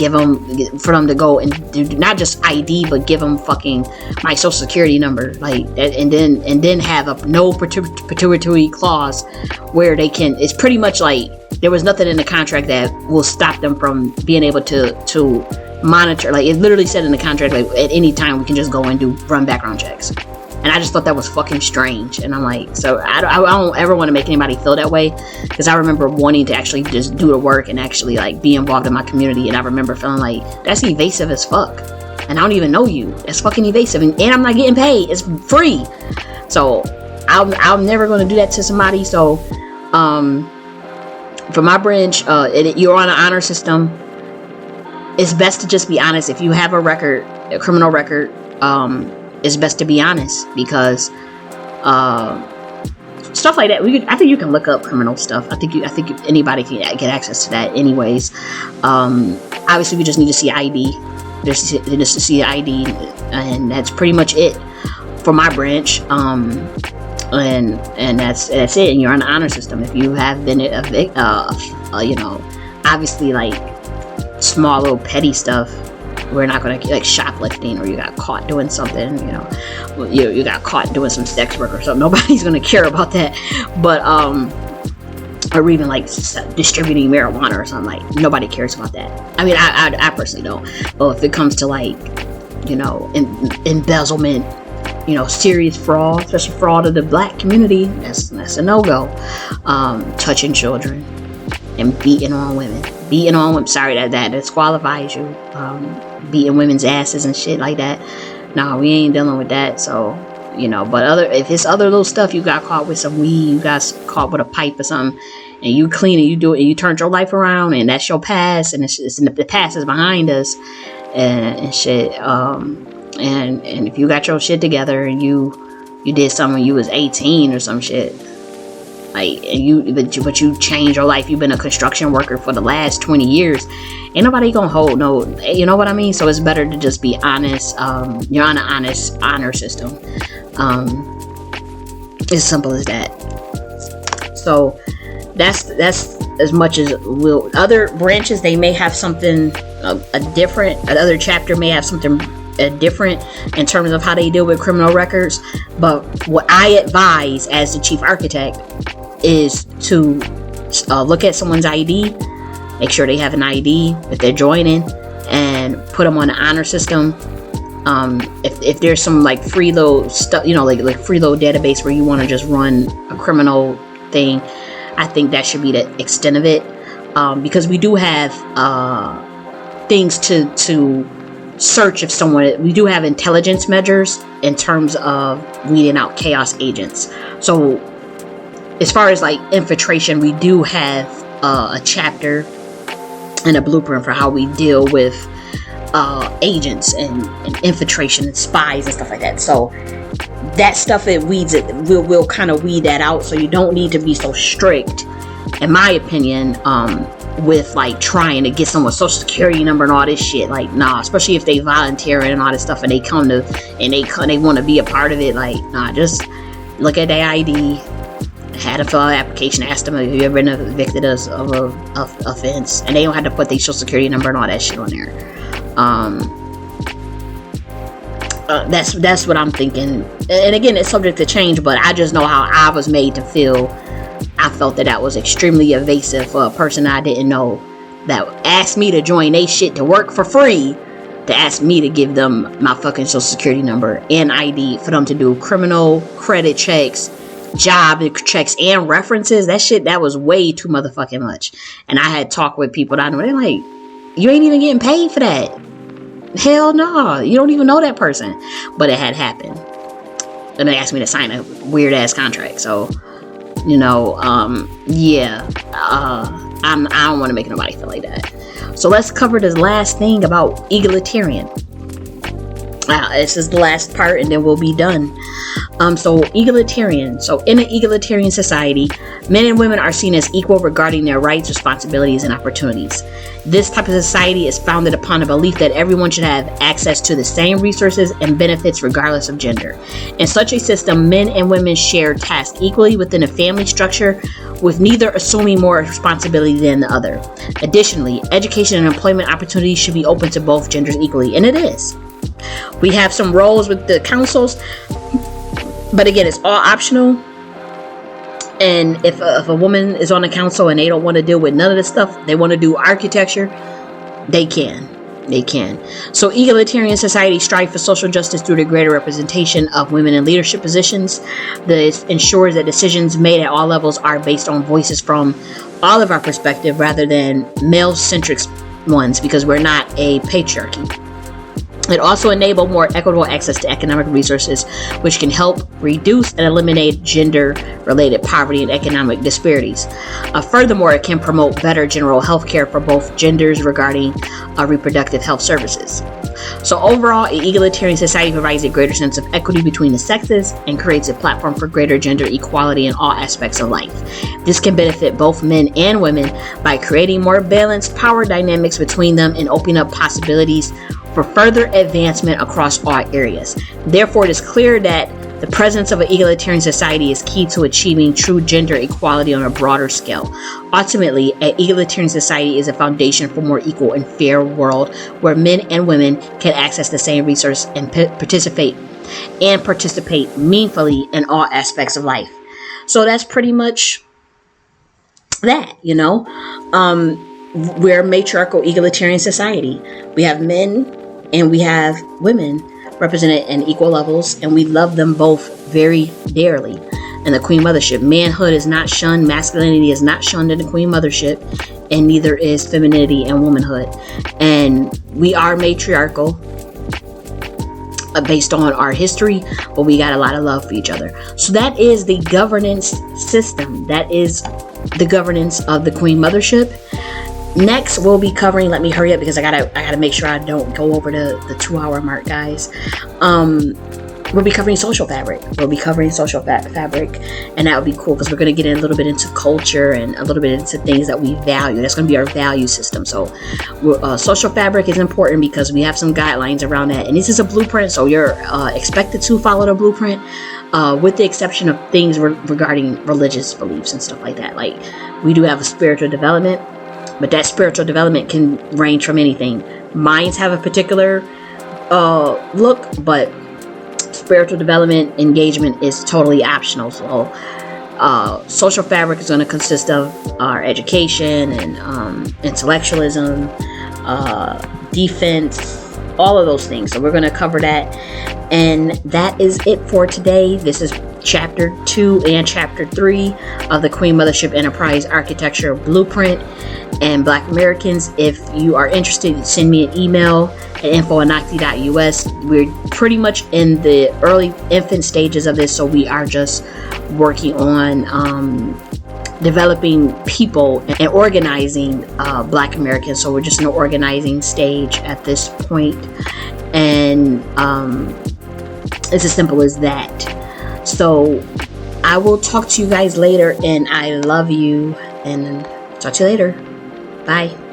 for them to go and do not just ID, but give them fucking my social security number, and then have a no perpetuity clause where they can. It's pretty much like there was nothing in the contract that will stop them from being able to monitor. It literally said in the contract, at any time we can just go and run background checks. And I just thought that was fucking strange. And I'm like, so I don't ever want to make anybody feel that way, because I remember wanting to actually just do the work and actually be involved in my community. And I remember feeling like, that's evasive as fuck, and I don't even know you. That's fucking evasive, and I'm not getting paid. It's free. So I'm never going to do that to somebody. So for my branch, you're on an honor system. It's best to just be honest. If you have a criminal record, it's best to be honest, because stuff like that. I think you can look up criminal stuff. I think anybody can get access to that. Anyways, obviously we just need to see ID. Just to see ID, and that's pretty much it for my branch. And that's it. And you're on the honor system. If you have been obviously small little petty stuff, we're not going to shoplifting, or you got caught doing something, you got caught doing some sex work or something. Nobody's going to care about that. But or even distributing marijuana or something, nobody cares about that. I mean, I personally don't. But if it comes to embezzlement, serious fraud, especially fraud of the black community. That's a no-go. Touching children and beating on women. Sorry, that disqualifies you. Beating women's asses and shit like that. No, we ain't dealing with that. So, but if it's other little stuff, you got caught with some weed, you got caught with a pipe or something, and you clean and you do it, and you turned your life around, and that's your past, and the past is behind us, and shit. And if you got your shit together and you did something when you was 18 or some shit, like, but you changed your life. You've been a construction worker for the last 20 years. Ain't nobody gonna hold no, you know what I mean? So it's better to just be honest. You're on an honest honor system. As simple as that. So that's as much as other branches, they may have something different. Another chapter may have something different in terms of how they deal with criminal records. But what I advise as the chief architect is to look at someone's ID, make sure they have an ID if they're joining, and put them on the honor system. If there's some like freeload stuff, like freeload database where you want to just run a criminal thing, I think that should be the extent of it, because we do have things to search if someone. We do have intelligence measures in terms of weeding out chaos agents. So as far as like infiltration, we do have a chapter and a blueprint for how we deal with agents and infiltration and spies and stuff like that. So that stuff, it weeds it. We'll kind of weed that out. So you don't need to be so strict, in my opinion, with like trying to get someone's social security number and all this shit. Like, nah, especially if they volunteer and all this stuff and they they want to be a part of it. Like, nah, just look at their ID, had a fill out application, ask them if you ever been convicted of a offense, and they don't have to put their social security number and all that shit on there. That's what I'm thinking. And again, it's subject to change, but I just know how I was made to feel. I felt that was extremely evasive for a person I didn't know that asked me to join they shit to work for free, to ask me to give them my fucking social security number and ID for them to do criminal credit checks, job checks, and references. That was way too motherfucking much. And I had talked with people that I know, they're like, you ain't even getting paid for that. Hell no, you don't even know that person. But it had happened, and they asked me to sign a weird ass contract. So I don't want to make nobody feel like that. So let's cover this last thing about egalitarian. This is the last part, and then we'll be done. So egalitarian. So in an egalitarian society, men and women are seen as equal regarding their rights, responsibilities, and opportunities. This type of society is founded upon a belief that everyone should have access to the same resources and benefits regardless of gender. In such a system, men and women share tasks equally within a family structure, with neither assuming more responsibility than the other. Additionally, education and employment opportunities should be open to both genders equally, and it is. We have some roles with the councils, but again, it's all optional. And if a woman is on the council and they don't want to deal with none of this stuff, they want to do architecture, they can. So egalitarian society strive for social justice through the greater representation of women in leadership positions. This ensures that decisions made at all levels are based on voices from all of our perspective rather than male-centric ones, because we're not a patriarchy. It also enables more equitable access to economic resources, which can help reduce and eliminate gender-related poverty and economic disparities. Furthermore, it can promote better general health care for both genders regarding reproductive health services. So overall, an egalitarian society provides a greater sense of equity between the sexes and creates a platform for greater gender equality in all aspects of life. This can benefit both men and women by creating more balanced power dynamics between them and opening up possibilities for further advancement across all areas. Therefore, it is clear that the presence of an egalitarian society is key to achieving true gender equality on a broader scale. Ultimately, an egalitarian society is a foundation for a more equal and fair world where men and women can access the same resources and participate meaningfully in all aspects of life. So that's pretty much that, we're a matriarchal egalitarian society. We have men and we have women represented in equal levels, and we love them both very dearly. In the Queen Mothership, manhood is not shunned, masculinity is not shunned in the Queen Mothership, and neither is femininity and womanhood. And we are matriarchal based on our history, but we got a lot of love for each other. So that is the governance system. That is the governance of the Queen Mothership. Next, we'll be covering, let me hurry up because I gotta make sure I don't go over the 2-hour mark, guys. We'll be covering social fabric. We'll be covering social fabric, and that would be cool because we're going to get in a little bit into culture and a little bit into things that we value. That's going to be our value system. So social fabric is important because we have some guidelines around that, and this is a blueprint, so you're expected to follow the blueprint, with the exception of things regarding religious beliefs and stuff like that. Like, we do have a spiritual development, but that spiritual development can range from anything. Minds have a particular look, but spiritual development engagement is totally optional. So social fabric is going to consist of our education and intellectualism, defense, all of those things. So we're going to cover that, and that is it for today. This is chapter 2 and chapter 3 of the Queen Mothership Enterprise Architecture Blueprint. And Black Americans, if you are interested, send me an email at info@nocti.us. We're pretty much in the early infant stages of this, so we are just working on developing people and organizing Black Americans. So we're just in the organizing stage at this point, and it's as simple as that. So I will talk to you guys later, and I love you, and talk to you later. Bye.